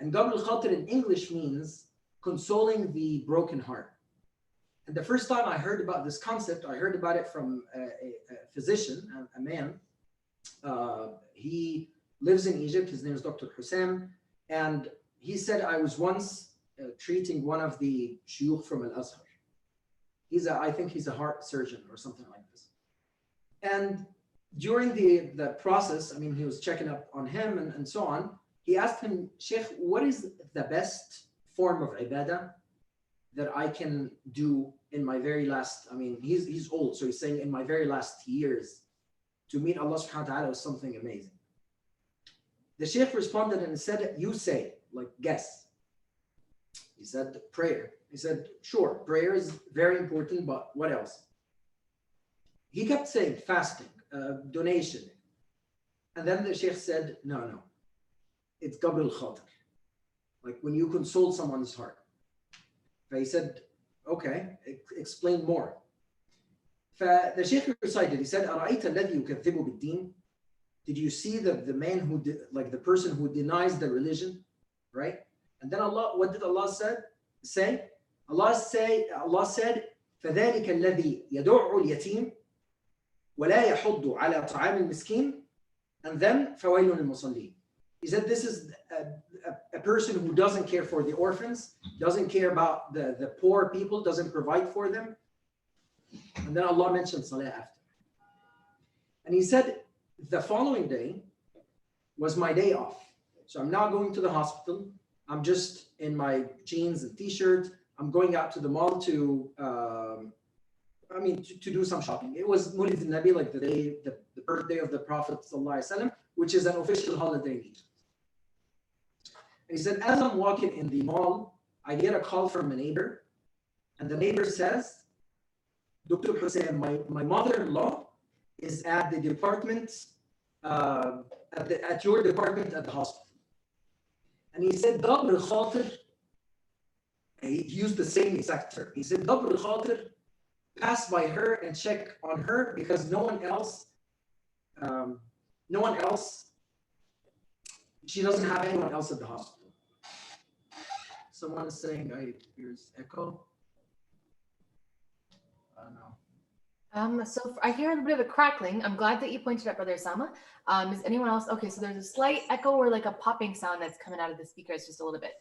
And Qabr al-Khatir in English means consoling the broken heart. And the first time I heard about this concept, I heard about it from a physician, a man. He lives in Egypt. His name is Dr. Hussein. And he said, I was once treating one of the shuyukh from Al-Azhar. I think he's a heart surgeon or something like this. And during the process, I mean, he was checking up on him and so on. He asked him, Sheikh, what is the best form of ibadah that I can do in my very last, I mean, he's old, so he's saying in my very last years to meet Allah subhanahu wa ta'ala was something amazing. The Sheikh responded and said, you say, like, guess. He said, prayer. He said, sure, prayer is very important, but what else? He kept saying fasting, donation. And then the Sheikh said, no, it's Qabr al-Khatir. Like when you console someone's heart. He said, okay, explain more. The Sheikh recited, he said, أَرَأَيْتَ الَّذِي يُكَذِّبُ بِالدِّينِ. Did you see the man who, like the person who denies the religion, right? And then Allah, what did Allah say? Allah said, فَذَلِكَ الَّذِي يَدُعُّ الْيَتِيمِ وَلَا يَحُضُّ عَلَى طَعَامِ الْمِسْكِينِ. And then فَوَيْلٌ لِلْمُصَلِّينَ. He said, this is a person who doesn't care for the orphans, doesn't care about the poor people, doesn't provide for them. And then Allah mentioned salah after. And he said, the following day was my day off. So I'm now going to the hospital. I'm just in my jeans and t-shirt. I'm going out to the mall to do some shopping. It was Mulid al-Nabi, like the birthday of the Prophet ﷺ, which is an official holiday in Egypt. And he said, as I'm walking in the mall, I get a call from a neighbor, and the neighbor says, Dr. Hussein, my mother-in-law is at the department, at your department at the hospital. And he said, Qabr al-Khatir, he used the same exact term. He said, Qabr al-Khatir, pass by her and check on her because no one else, she doesn't have anyone else at the hospital. Someone is saying, here's echo. I don't know. So I hear a bit of a crackling. I'm glad that you pointed out, Brother Osama. Is anyone else? Okay, so there's a slight echo or like a popping sound that's coming out of the speakers just a little bit.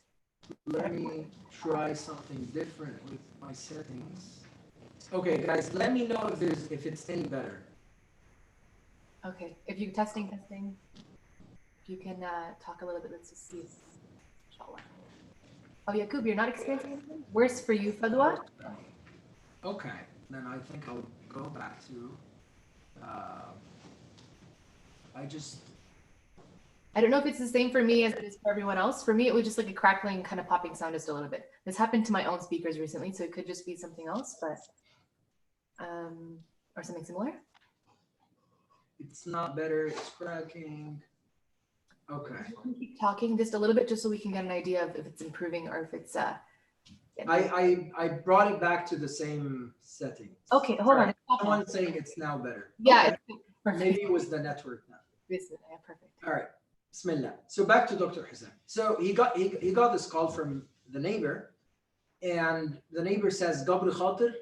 Let me try something different with my settings. Okay, guys, let me know if it's any better. Okay, if you testing. If you can talk a little bit, let's just see. Inshallah. Oh, Yaqub, you're not experiencing anything? Worse for you, Fadwa? Okay, then I think I'll go back to, I don't know if it's the same for me as it is for everyone else. For me, it was just like a crackling kind of popping sound just a little bit. This happened to my own speakers recently, so it could just be something else, but, or something similar. It's not better, it's cracking. Okay. Keep talking just a little bit, just so we can get an idea of if it's improving or if it's I brought it back to the same settings. Okay, hold on. Someone's saying it's now better. Yeah, Okay. it's perfect. Maybe it was the network now. Yeah, perfect. All right. Bismillah. So back to Dr. Hussein. So he got this call from the neighbor, and the neighbor says, Gabr Khatir,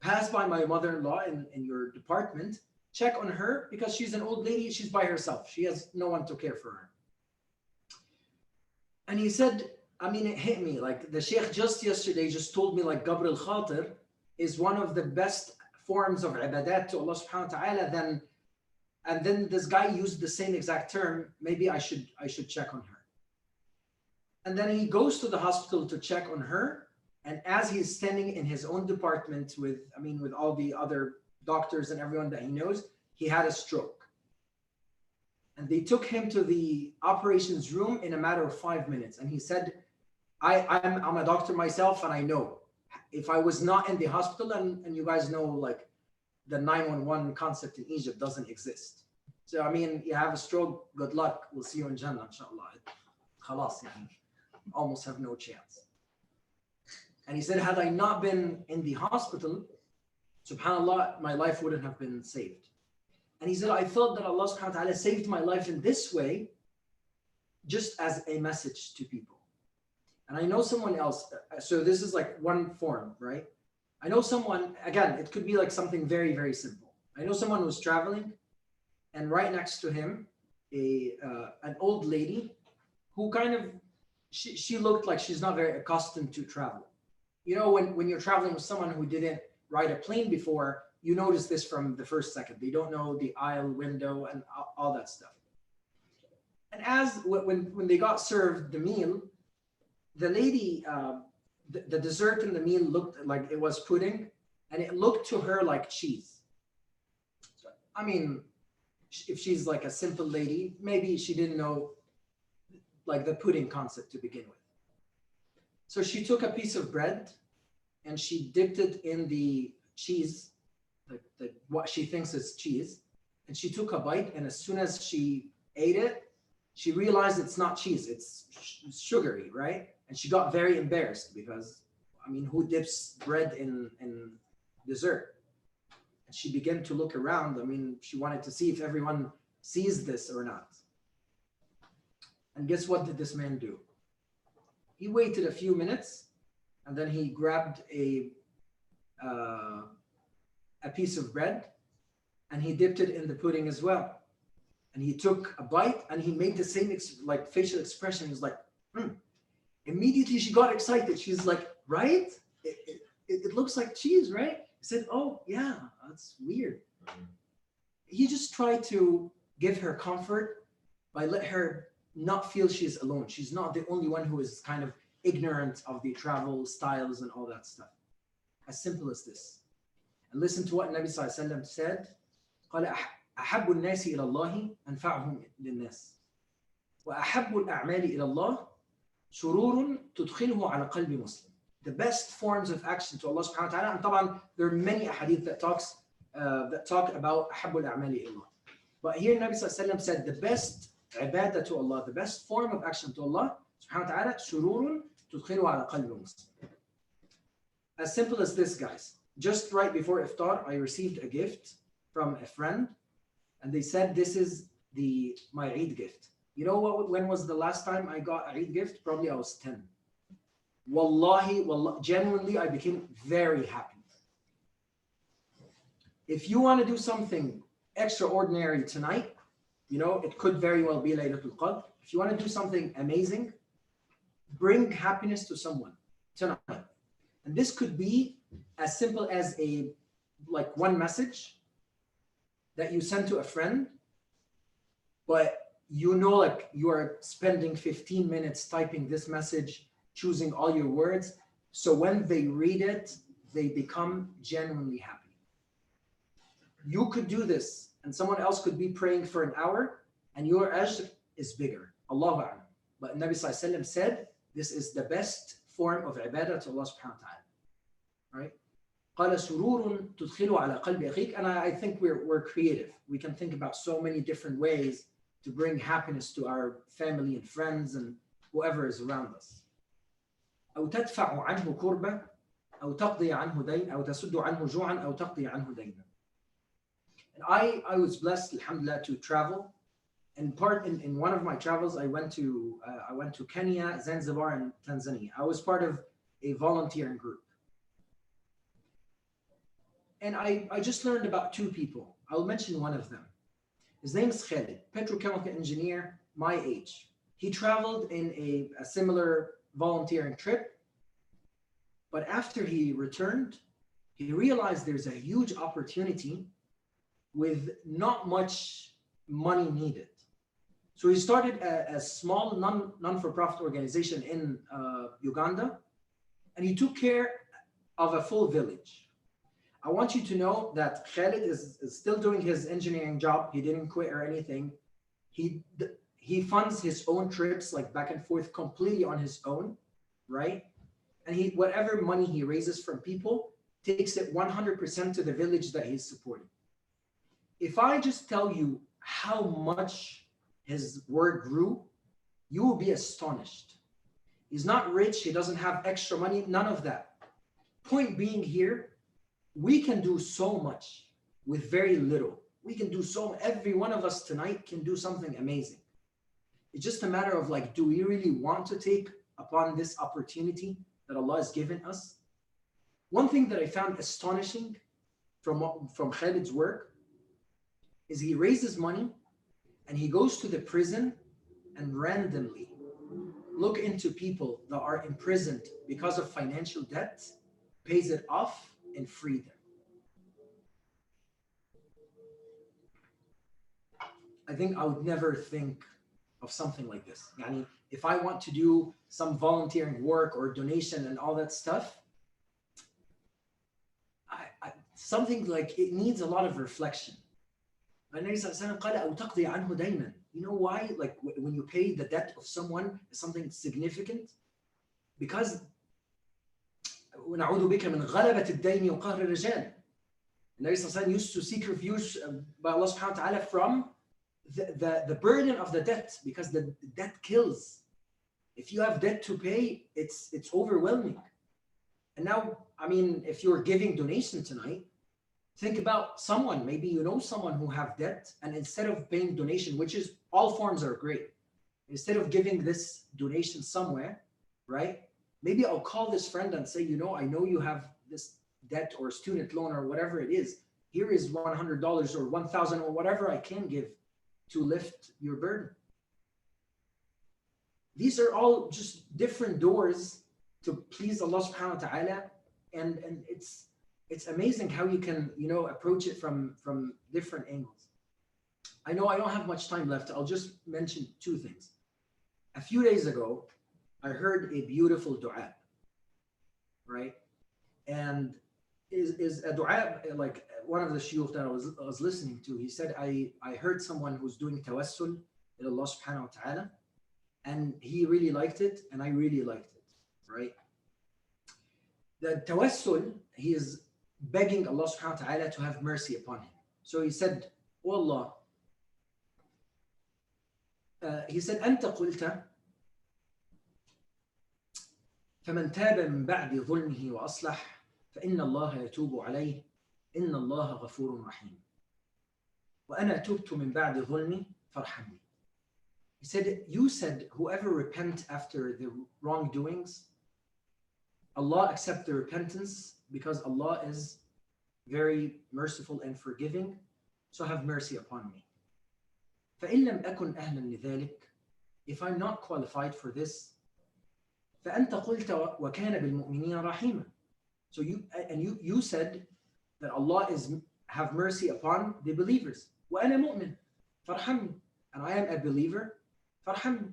pass by my mother-in-law in your department, check on her because she's an old lady, she's by herself. She has no one to care for her. And he said, I mean, it hit me. Like the Sheikh just yesterday just told me like Gabr al-Khatir is one of the best forms of ibadat to Allah subhanahu wa ta'ala. And then this guy used the same exact term. Maybe I should check on her. And then he goes to the hospital to check on her. And as he's standing in his own department with all the other doctors and everyone that he knows, he had a stroke. And they took him to the operations room in a matter of 5 minutes. And he said, I'm a doctor myself, and I know if I was not in the hospital, and you guys know like the 911 concept in Egypt doesn't exist. So I mean, you have a stroke, good luck. We'll see you in Jannah, inshallah. Khalas, yani, almost have no chance. And he said, had I not been in the hospital, subhanAllah, my life wouldn't have been saved. And he said, I felt that Allah subhanahu wa ta'ala saved my life in this way, just as a message to people. And I know someone else, so this is like one form, right? I know someone, again, it could be like something very, very simple. I know someone who's traveling, and right next to him, an old lady who kind of, she looked like she's not very accustomed to travel. You know, when you're traveling with someone who didn't ride a plane before, you notice this from the first second. They don't know the aisle, window, and all that stuff. And when they got served the meal, the lady, the dessert in the meal looked like it was pudding, and it looked to her like cheese. So, I mean, if she's like a simple lady, maybe she didn't know like the pudding concept to begin with. So she took a piece of bread and she dipped it in the cheese, like what she thinks is cheese, and she took a bite, and as soon as she ate it, she realized it's not cheese, it's sugary, right? And she got very embarrassed because, I mean, who dips bread in dessert? And she began to look around. I mean, she wanted to see if everyone sees this or not. And guess what did this man do? He waited a few minutes, and then he grabbed a piece of bread, and he dipped it in the pudding as well. And he took a bite, and he made the same facial expression. He was like, Immediately she got excited. She's like, right? It looks like cheese, right? He said, oh, yeah, that's weird. He just tried to give her comfort by let her not feel she's alone. She's not the only one who is kind of ignorant of the travel styles and all that stuff. As simple as this. And listen to what Nabi Sallallahu Alaihi Wasallam said. قال أحب الناس إلى الله أنفعهم للناس وأحب الأعمال إلى الله شرور تدخله على قلب مسلم. The best forms of action to Allah subhanahu wa ta'ala, and طبعا there are many ahadith that talk about أحب الأعمال إلى الله. But here Nabi Sallallahu Alaihi Wasallam said the best ibadah to Allah, the best form of action to Allah subhanahu wa ta'ala, شرور تدخله على قلب مسلم. As simple as this, guys. Just right before iftar, I received a gift from a friend, and they said this is my Eid gift. You know when was the last time I got a Eid gift? Probably I was 10. Wallahi, genuinely, I became very happy. If you want to do something extraordinary tonight, you know, it could very well be Laylatul Qadr. If you want to do something amazing, bring happiness to someone tonight. And this could be as simple as one message that you send to a friend, but you know, like you are spending 15 minutes typing this message, choosing all your words. So when they read it, they become genuinely happy. You could do this, and someone else could be praying for an hour, and your ajr is bigger. Allahu A'lam. But Nabi Sallallahu Alaihi Wasallam said, this is the best form of ibadah to Allah subhanahu wa ta'ala. Right? قال سرور تدخل على قلب أخيك. And I think we're creative. We can think about so many different ways to bring happiness to our family and friends and whoever is around us. أو تدفع عنه كربة أو تقضي عنه دين أو تسد عنه جوعا أو تقضي عنه دينا. And I was blessed, alhamdulillah, to travel. And in one of my travels, I went to Kenya, Zanzibar, and Tanzania. I was part of a volunteering group. And I just learned about two people. I'll mention one of them. His name is Khalid, petrochemical engineer, my age. He traveled in a similar volunteering trip. But after he returned, he realized there's a huge opportunity with not much money needed. So he started a small non-for-profit organization in Uganda, and he took care of a full village. I want you to know that Khalid is still doing his engineering job. He didn't quit or anything. He funds his own trips, like back and forth, completely on his own, right? And whatever money he raises from people, takes it 100% to the village that he's supporting. If I just tell you how much his work grew, you will be astonished. He's not rich, he doesn't have extra money, none of that. Point being here, we can do so much with very little. We can do every one of us tonight can do something amazing. It's just a matter of like, do we really want to take upon this opportunity that Allah has given us? One thing that I found astonishing from Khalid's work is he raises money and he goes to the prison and randomly look into people that are imprisoned because of financial debt, pays it off, and free them. I think I would never think of something like this. Yani, if I want to do some volunteering work or donation and all that stuff, something like it needs a lot of reflection. You know why? Like when you pay the debt of someone, something significant, because ونعوذ بك من غلبة الدين وقهر الرجال. Nabi Sallallahu used to seek refuge by Allah subhanahu wa ta'ala from the burden of the debt, because the debt kills. If you have debt to pay, it's overwhelming. And now, I mean, if you're giving donation tonight, think about someone, maybe you know someone who have debt, and instead of paying donation, which is all forms are great, instead of giving this donation somewhere, right? Maybe I'll call this friend and say, you know, I know you have this debt or student loan or whatever it is. Here is $100 or $1,000 or whatever I can give to lift your burden. These are all just different doors to please Allah subhanahu wa ta'ala. And it's amazing how you can, you know, approach it from different angles. I know I don't have much time left. I'll just mention two things. A few days ago, I heard a beautiful dua, right? And is a dua, like one of the shuyukh that I was listening to, he said, I heard someone who's doing tawassul with Allah subhanahu wa ta'ala, and he really liked it, and I really liked it, right? The tawassul, he is begging Allah subhanahu wa ta'ala to have mercy upon him. So he said, oh Allah, he said, أنت قلت فمن تاب من بعد ظلمه وأصلح فإن الله يتوب عليه إن الله غفور رحيم وأنا تبت من بعد ظلمي فارحمني. He said, you said, whoever repent after the wrongdoings, Allah accept the repentance because Allah is very merciful and forgiving, so have mercy upon me. فإن لم أكن أهلا لذلك, if I'm not qualified for this, فأنت قلت وكان بالمؤمنين رحيما. So you said that Allah have mercy upon the believers. وأنا مؤمن فارحمني, and I am a believer, فارحمني.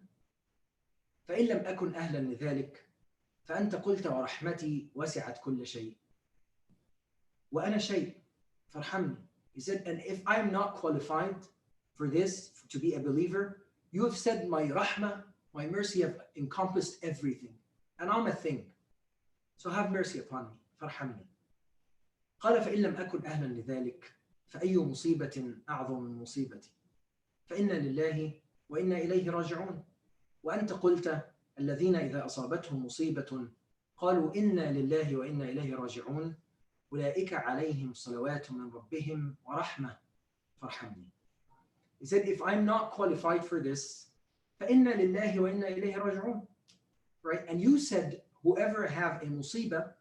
فإن لم أكن أهلا لذلك فأنت قلت ورحمتي وسعت كل شيء وأنا شيء فارحمني. He said, and if I'm not qualified for this, to be a believer, you have said my rahmah, my mercy have encompassed everything, and I'm a thing. So have mercy upon me. فارحمني. قال فإن لم أكن أهلا لذلك فأي مصيبة أعظم من مصيبتي. فإنا لله وإنا إليه راجعون وأنت قلت الذين إذا أصابتهم مصيبة قالوا إنا لله وإنا إليه راجعون أولئك عليهم صلوات من ربهم ورحمة فارحمني. He said, if I'm not qualified for this, فإنا لله وإنا إليه راجعون. Right? And you said, whoever have a musibah,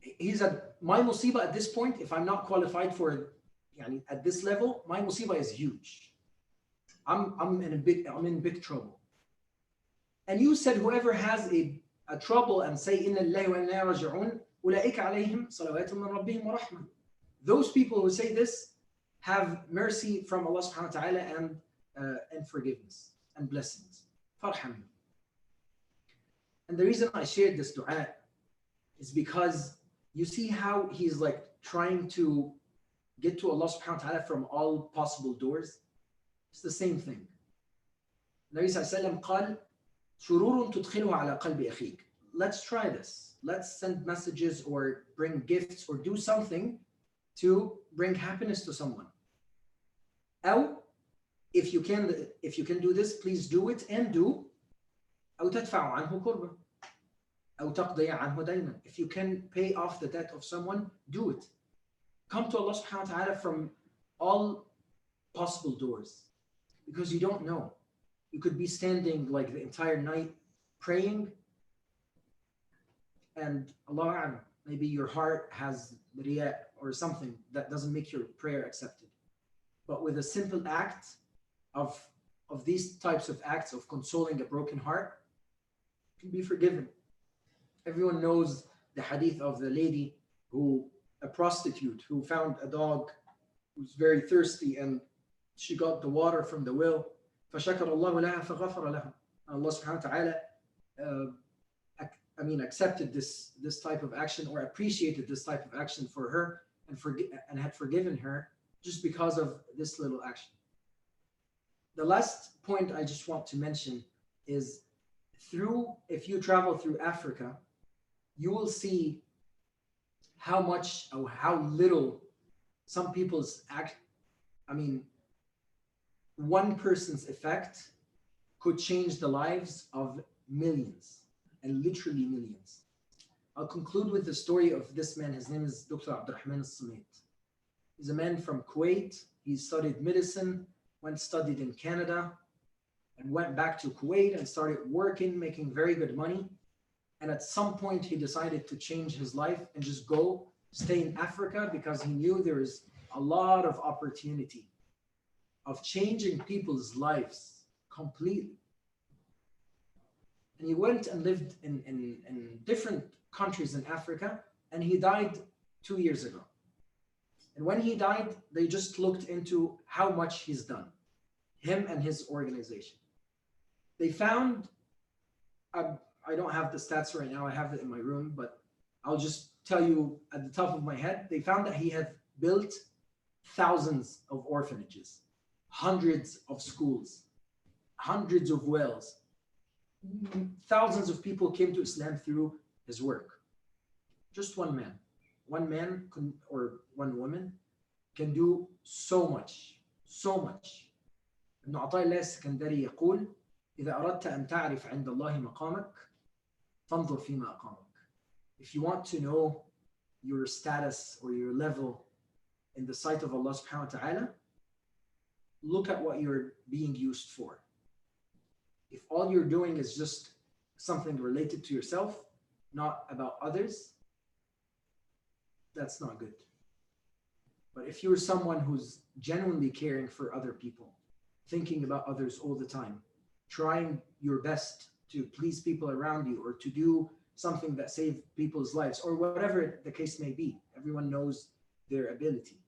he said, my musibah at this point, if I'm not qualified for at this level, my musibah is huge. I'm in big trouble. And you said, whoever has a trouble and say, Inna lillahi wa inna ilayhi raji'un, أولئك عليهم صلوات من ربهم ورحمة. Those people who say this have mercy from Allah subhanahu wa ta'ala and forgiveness and blessings. Farhamni. And the reason I shared this dua is because you see how he's like trying to get to Allah subhanahu wa ta'ala from all possible doors. It's the same thing. Nabi sallallahu alayhi wa sallam قال شرور تدخلها على قلب أخيك. Let's try this. Let's send messages or bring gifts or do something to bring happiness to someone. أو if you can do this, please do it and do. أو تدفع عنه كربة. أو تقضي عنه دينا. If you can pay off the debt of someone, do it. Come to Allah subhanahu wa ta'ala from all possible doors. Because you don't know. You could be standing like the entire night praying, and Allah, maybe your heart has riya or something that doesn't make your prayer accepted. But with a simple act of these types of acts of consoling a broken heart, it can be forgiven. Everyone knows the hadith of the lady a prostitute who found a dog who's very thirsty, and she got the water from the well. فشكر الله لها فغفر لها. Allah subhanahu wa ta'ala accepted this type of action or appreciated this type of action for her and had forgiven her just because of this little action. The last point I just want to mention is if you travel through Africa, you will see how much or how little some people's one person's effect could change the lives of millions, and literally millions. I'll conclude with the story of this man. His name is Dr. Abdurrahman al-Samit. He's a man from Kuwait. He studied medicine, studied in Canada, and went back to Kuwait and started working, making very good money. And at some point, he decided to change his life and just stay in Africa because he knew there is a lot of opportunity of changing people's lives completely. And he went and lived in different countries in Africa, and he died 2 years ago. And when he died, they just looked into how much he's done, him and his organization. They found, I don't have the stats right now, I have it in my room, but I'll just tell you at the top of my head, they found that he had built thousands of orphanages, hundreds of schools, hundreds of wells. Thousands of people came to Islam through his work. Just one man or one woman can do so much. ابن عطاء الله السكندري يقول إذا أردت أن تعرف عند الله مقامك فانظر فيما أقامك. If you want to know your status or your level in the sight of Allah subhanahu wa ta'ala, look at what you're being used for. If all you're doing is just something related to yourself, not about others, that's not good. But if you're someone who's genuinely caring for other people, thinking about others all the time, trying your best to please people around you or to do something that saves people's lives or whatever the case may be, everyone knows their ability,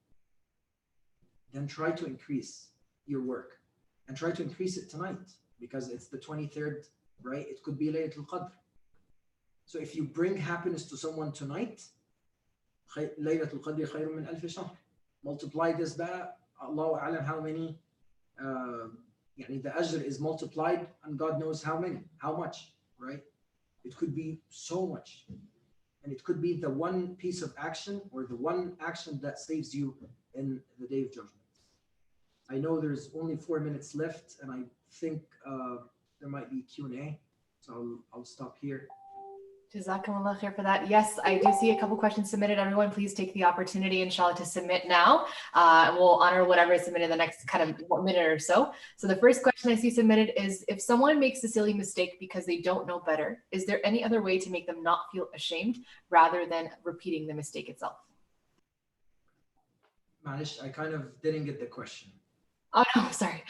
then try to increase your work and try to increase it tonight because it's the 23rd, right? It could be Laylatul Qadr. So if you bring happiness to someone tonight, Laylatul Qadr khayrun min alf shahr. Multiply this by Allahu a'lam how many the ajr is multiplied, and God knows how much, right? It could be so much. And it could be the one piece of action or the one action that saves you in the Day of Judgment. I know there's only 4 minutes left, and I think there might be Q&A, so I'll stop here. Jazakumullah khair for that. Yes, I do see a couple questions submitted. Everyone, please take the opportunity, inshallah, to submit now. And we'll honor whatever is submitted in the next kind of minute or so. So the first question I see submitted is, if someone makes a silly mistake because they don't know better, is there any other way to make them not feel ashamed rather than repeating the mistake itself? Manish, I kind of didn't get the question. Oh no, sorry.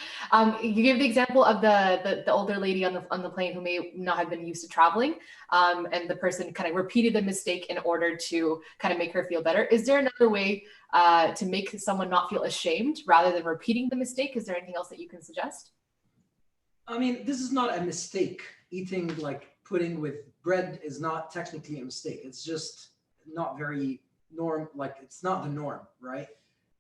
You gave the example of the older lady on the plane who may not have been used to traveling, and the person kind of repeated the mistake in order to kind of make her feel better. Is there another way to make someone not feel ashamed rather than repeating the mistake? Is there anything else that you can suggest? I mean, this is not a mistake. Eating like pudding with bread is not technically a mistake. It's just not very norm, like it's not the norm, right?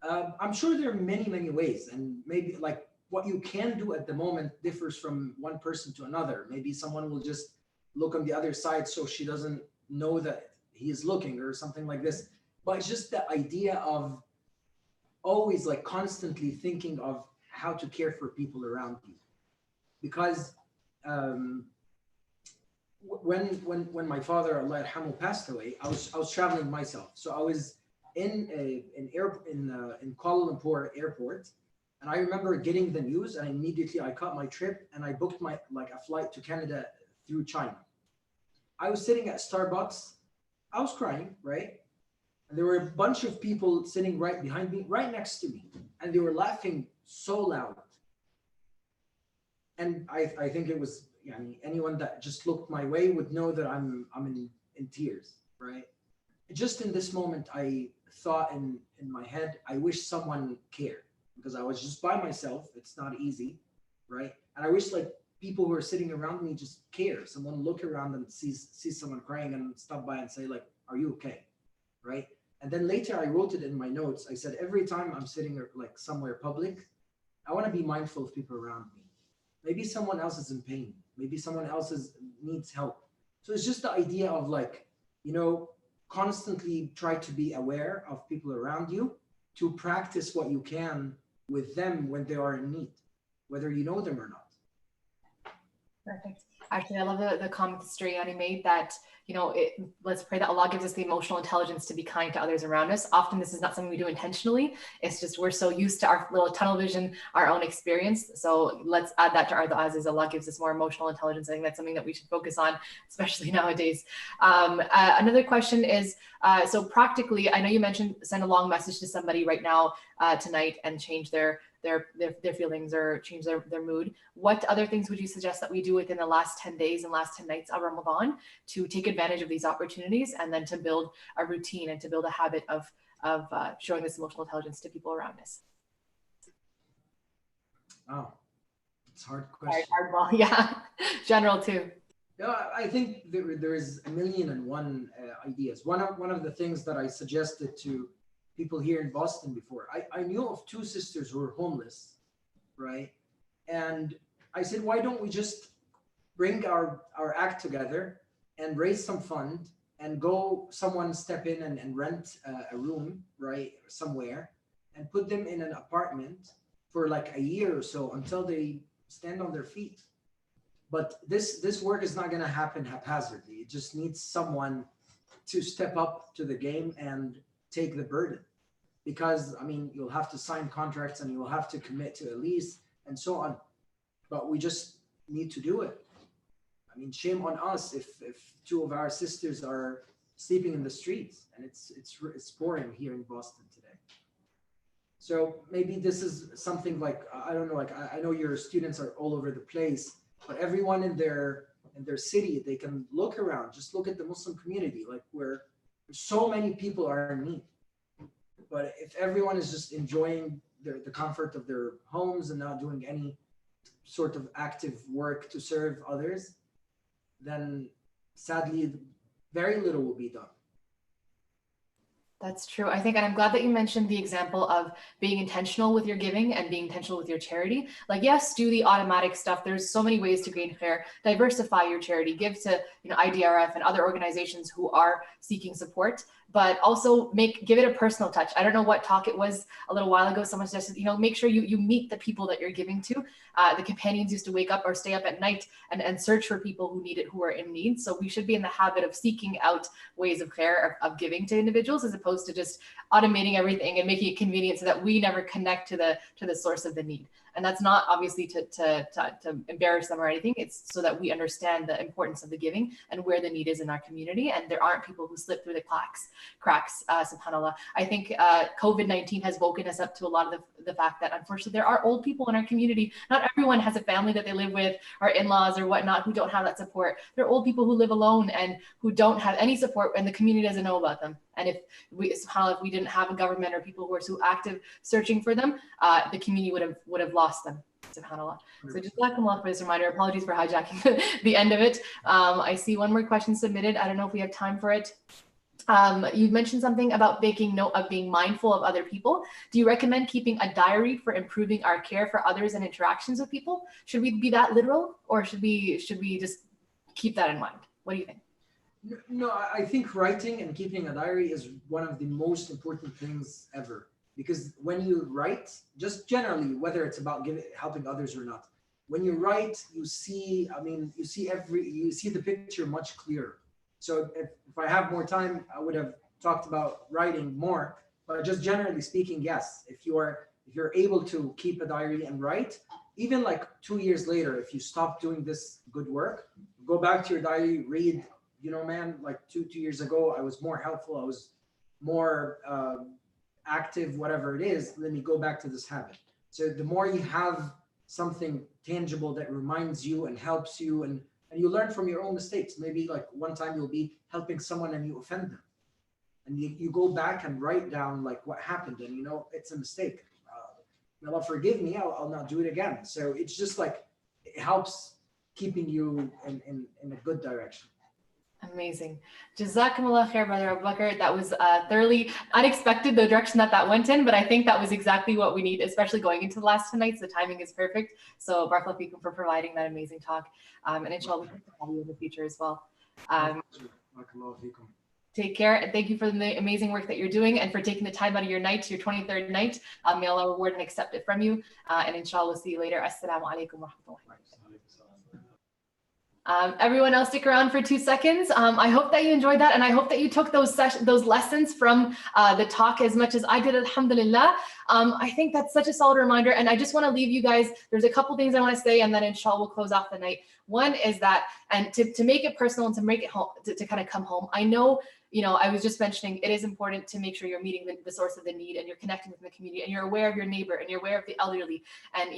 I'm sure there are many, many ways, and maybe like what you can do at the moment differs from one person to another. Maybe someone will just look on the other side so she doesn't know that he is looking or something like this. But it's just the idea of always like constantly thinking of how to care for people around you. Because when my father, Allah yarhamu, passed away, I was traveling myself. So I was in Kuala Lumpur airport, and I remember getting the news, and immediately I cut my trip and I booked my a flight to Canada through China. I was sitting at Starbucks, I was crying, right? And there were a bunch of people sitting right behind me, right next to me, and they were laughing so loud. And I think it was, anyone that just looked my way would know that I'm in tears, right? Just in this moment, I thought in my head, I wish someone cared, because I was just by myself. It's not easy, right? And I wish like people who are sitting around me just care. Someone look around and sees someone crying and stop by and say like, are you okay, right? And then later I wrote it in my notes. I said, every time I'm sitting like somewhere public, I want to be mindful of people around me. Maybe someone else is in pain. Maybe someone else needs help. So it's just the idea of like, constantly try to be aware of people around you, to practice what you can with them when they are in need, whether you know them or not. Perfect. Actually, I love the comment that Sriani made that, let's pray that Allah gives us the emotional intelligence to be kind to others around us. Often this is not something we do intentionally. It's just we're so used to our little tunnel vision, our own experience. So let's add that to our du'as as Allah gives us more emotional intelligence. I think that's something that we should focus on, especially nowadays. Another question is, so practically, I know you mentioned send a long message to somebody right now tonight and change their feelings or change their mood. What other things would you suggest that we do within the last 10 days and last 10 nights of Ramadan to take advantage of these opportunities, and then to build a routine and to build a habit of showing this emotional intelligence to people around us? Oh, it's a hard question. Hardball, yeah. General too. No, I think there is 1,000,001 ideas. One of the things that I suggested to people here in Boston before, I knew of 2 sisters who were homeless, right? And I said, why don't we just bring our act together and raise some fund and someone step in and rent a room, right, somewhere, and put them in an apartment for like a year or so until they stand on their feet. But this work is not going to happen haphazardly. It just needs someone to step up to the game and take the burden, because you'll have to sign contracts and you'll have to commit to a lease and so on, but we just need to do it. Shame on us if 2 of our sisters are sleeping in the streets, and it's pouring here in Boston today. So maybe this is something like, I don't know, like I know your students are all over the place, but everyone in their city, they can look around, just look at the Muslim community, like where so many people are in need. But if everyone is just enjoying the comfort of their homes and not doing any sort of active work to serve others, then sadly, very little will be done. That's true. I think, and I'm glad that you mentioned the example of being intentional with your giving and being intentional with your charity. Like, yes, do the automatic stuff. There's so many ways to gain khair. Diversify your charity. Give to IDRF and other organizations who are seeking support. but also give it a personal touch. I don't know what talk it was a little while ago. Someone suggested, make sure you meet the people that you're giving to. The companions used to wake up or stay up at night and search for people who need it, who are in need. So we should be in the habit of seeking out ways of care, of giving to individuals, as opposed to just automating everything and making it convenient so that we never connect to the source of the need. And that's not obviously to embarrass them or anything. It's so that we understand the importance of the giving and where the need is in our community. And there aren't people who slip through the cracks, subhanAllah. I think COVID-19 has woken us up to a lot of the fact that unfortunately there are old people in our community. Not everyone has a family that they live with, or in-laws or whatnot, who don't have that support. There are old people who live alone and who don't have any support, and the community doesn't know about them. And if we didn't have a government or people who are so active searching for them, the community would have lost them, subhanAllah. So just jazakumullah for this reminder. Apologies for hijacking the end of it. I see one more question submitted. I don't know if we have time for it. You mentioned something about making note of being mindful of other people. Do you recommend keeping a diary for improving our care for others and interactions with people? Should we be that literal, or should we just keep that in mind? What do you think? No, I think writing and keeping a diary is one of the most important things ever. Because when you write, just generally, whether it's about helping others or not, when you write, you see the picture much clearer. So if I have more time, I would have talked about writing more. But just generally speaking, yes, if you're able to keep a diary and write, even like 2 years later, if you stop doing this good work, go back to your diary, read. Man, like two years ago, I was more helpful. I was more active, whatever it is. Let me go back to this habit. So the more you have something tangible that reminds you and helps you, and you learn from your own mistakes. Maybe like one time you'll be helping someone and you offend them. And you go back and write down like what happened. And it's a mistake. Allah forgive me, I'll not do it again. So it's just like, it helps keeping you in a good direction. Amazing. Jazakumullah khair, Brother Abu Bakr. That was thoroughly unexpected, the direction that went in, but I think that was exactly what we need, especially going into the last 2 nights. The timing is perfect. So barakallahu feekum for providing that amazing talk. And inshallah, we hope to have you in the future as well. Take care, and thank you for the amazing work that you're doing and for taking the time out of your night, your 23rd night. May Allah reward and accept it from you. And inshallah, we'll see you later. Assalamu alaikum wa rahmatullahi wa barakatuh. Everyone else, stick around for 2 seconds. I hope that you enjoyed that, and I hope that you took those lessons from the talk as much as I did, alhamdulillah. I think that's such a solid reminder, and I just want to leave you guys, there's a couple things I want to say, and then inshallah we'll close off the night. One is that, and to make it personal and to make it home, to kind of come home, I know, I was just mentioning it is important to make sure you're meeting the source of the need, and you're connecting with the community, and you're aware of your neighbor, and you're aware of the elderly, and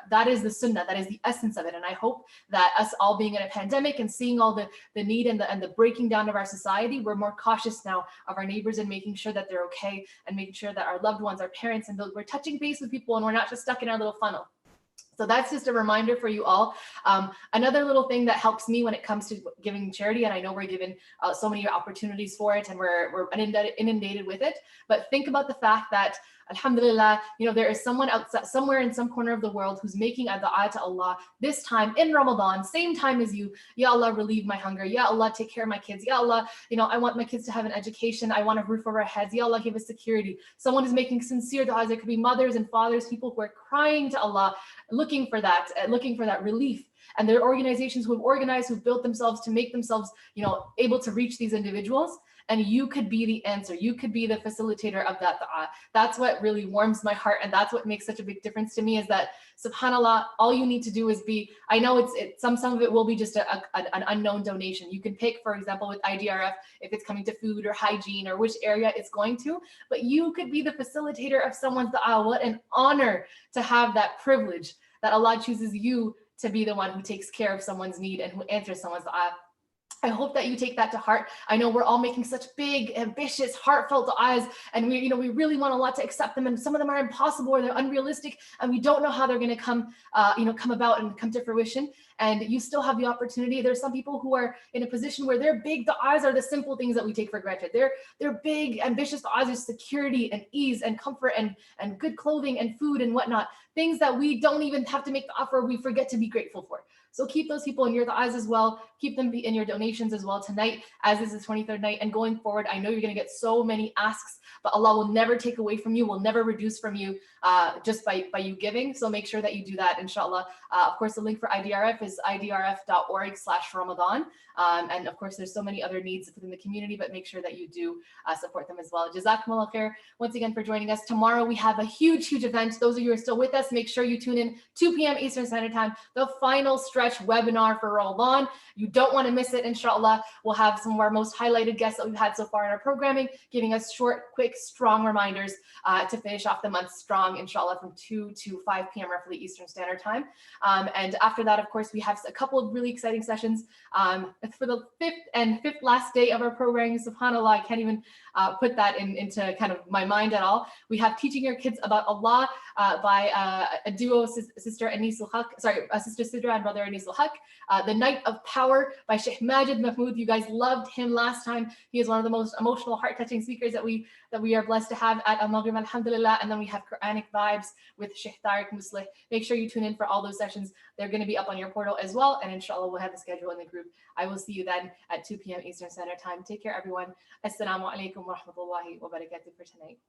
that is the sunnah, that is the essence of it. And I hope that us all being in a pandemic and seeing all the need and the breaking down of our society, we're more cautious now of our neighbors and making sure that they're okay, and making sure that our loved ones, our parents, and we're touching base with people, and we're not just stuck in our little funnel. So that's just a reminder for you all. Another little thing that helps me when it comes to giving charity, and I know we're given so many opportunities for it, and we're inundated with it, but think about the fact that, alhamdulillah, there is someone outside, somewhere in some corner of the world, who's making a dua to Allah this time in Ramadan, same time as you. Ya Allah, relieve my hunger. Ya Allah, take care of my kids. Ya Allah, I want my kids to have an education. I want a roof over our heads. Ya Allah, give us security. Someone is making sincere du'as. There could be mothers and fathers, people who are crying to Allah, looking for that relief. And there are organizations who have organized, who've built themselves to make themselves, able to reach these individuals. And you could be the answer. You could be the facilitator of that dua. That's what really warms my heart. And that's what makes such a big difference to me, is that, subhanAllah, all you need to do is be, I know some of it will be just an unknown donation. You can pick, for example, with IDRF, if it's coming to food or hygiene or which area it's going to, but you could be the facilitator of someone's dua. What an honor to have that privilege, that Allah chooses you to be the one who takes care of someone's need and who answers someone's dua. I hope that you take that to heart. I know we're all making such big, ambitious, heartfelt du'as, and we really want Allah to accept them, and some of them are impossible or they're unrealistic, and we don't know how they're going to come about and come to fruition. And you still have the opportunity. There's some people who are in a position where their big du'as are the simple things that we take for granted. Their big, ambitious du'as is security and ease and comfort and good clothing and food and whatnot, things that we don't even have to make the offer, we forget to be grateful for. So keep those people in your du'as as well. Keep them in your donations as well tonight, as this is 23rd night. And going forward, I know you're going to get so many asks, but Allah will never take away from you, will never reduce from you just by you giving. So make sure that you do that, inshallah. Of course, the link for IDRF is idrf.org/Ramadan. And of course, there's so many other needs within the community, but make sure that you do support them as well. Jazakumullah khair once again for joining us. Tomorrow we have a huge event. Those of you who are still with us, make sure you tune in 2 p.m. Eastern Standard Time, the final stretch webinar for Ramadan. You don't want to miss it, inshallah. We'll have some of our most highlighted guests that we've had so far in our programming, giving us short, quick, strong reminders to finish off the month strong, inshallah, from 2 to 5 p.m. roughly Eastern Standard Time. And after that, of course, we have a couple of really exciting sessions for the fifth last day of our programming. SubhanAllah, I can't even put that into kind of my mind at all. We have Teaching Your Kids About Allah by a duo, Sister Sidra and Brother Anisul Haq. The Night of Power by Sheikh Majid Mahmood. You guys loved him last time. He is one of the most emotional, heart-touching speakers that we are blessed to have at Al-Maghrib, alhamdulillah. And then we have Quranic Vibes with Sheikh Tariq Muslih. Make sure you tune in for all those sessions. They're going to be up on your portal as well. And inshallah, we'll have the schedule in the group. I will see you then at 2 p.m. Eastern Standard Time. Take care, everyone. Assalamu alaikum wa rahmatullahi wa barakatuh for tonight.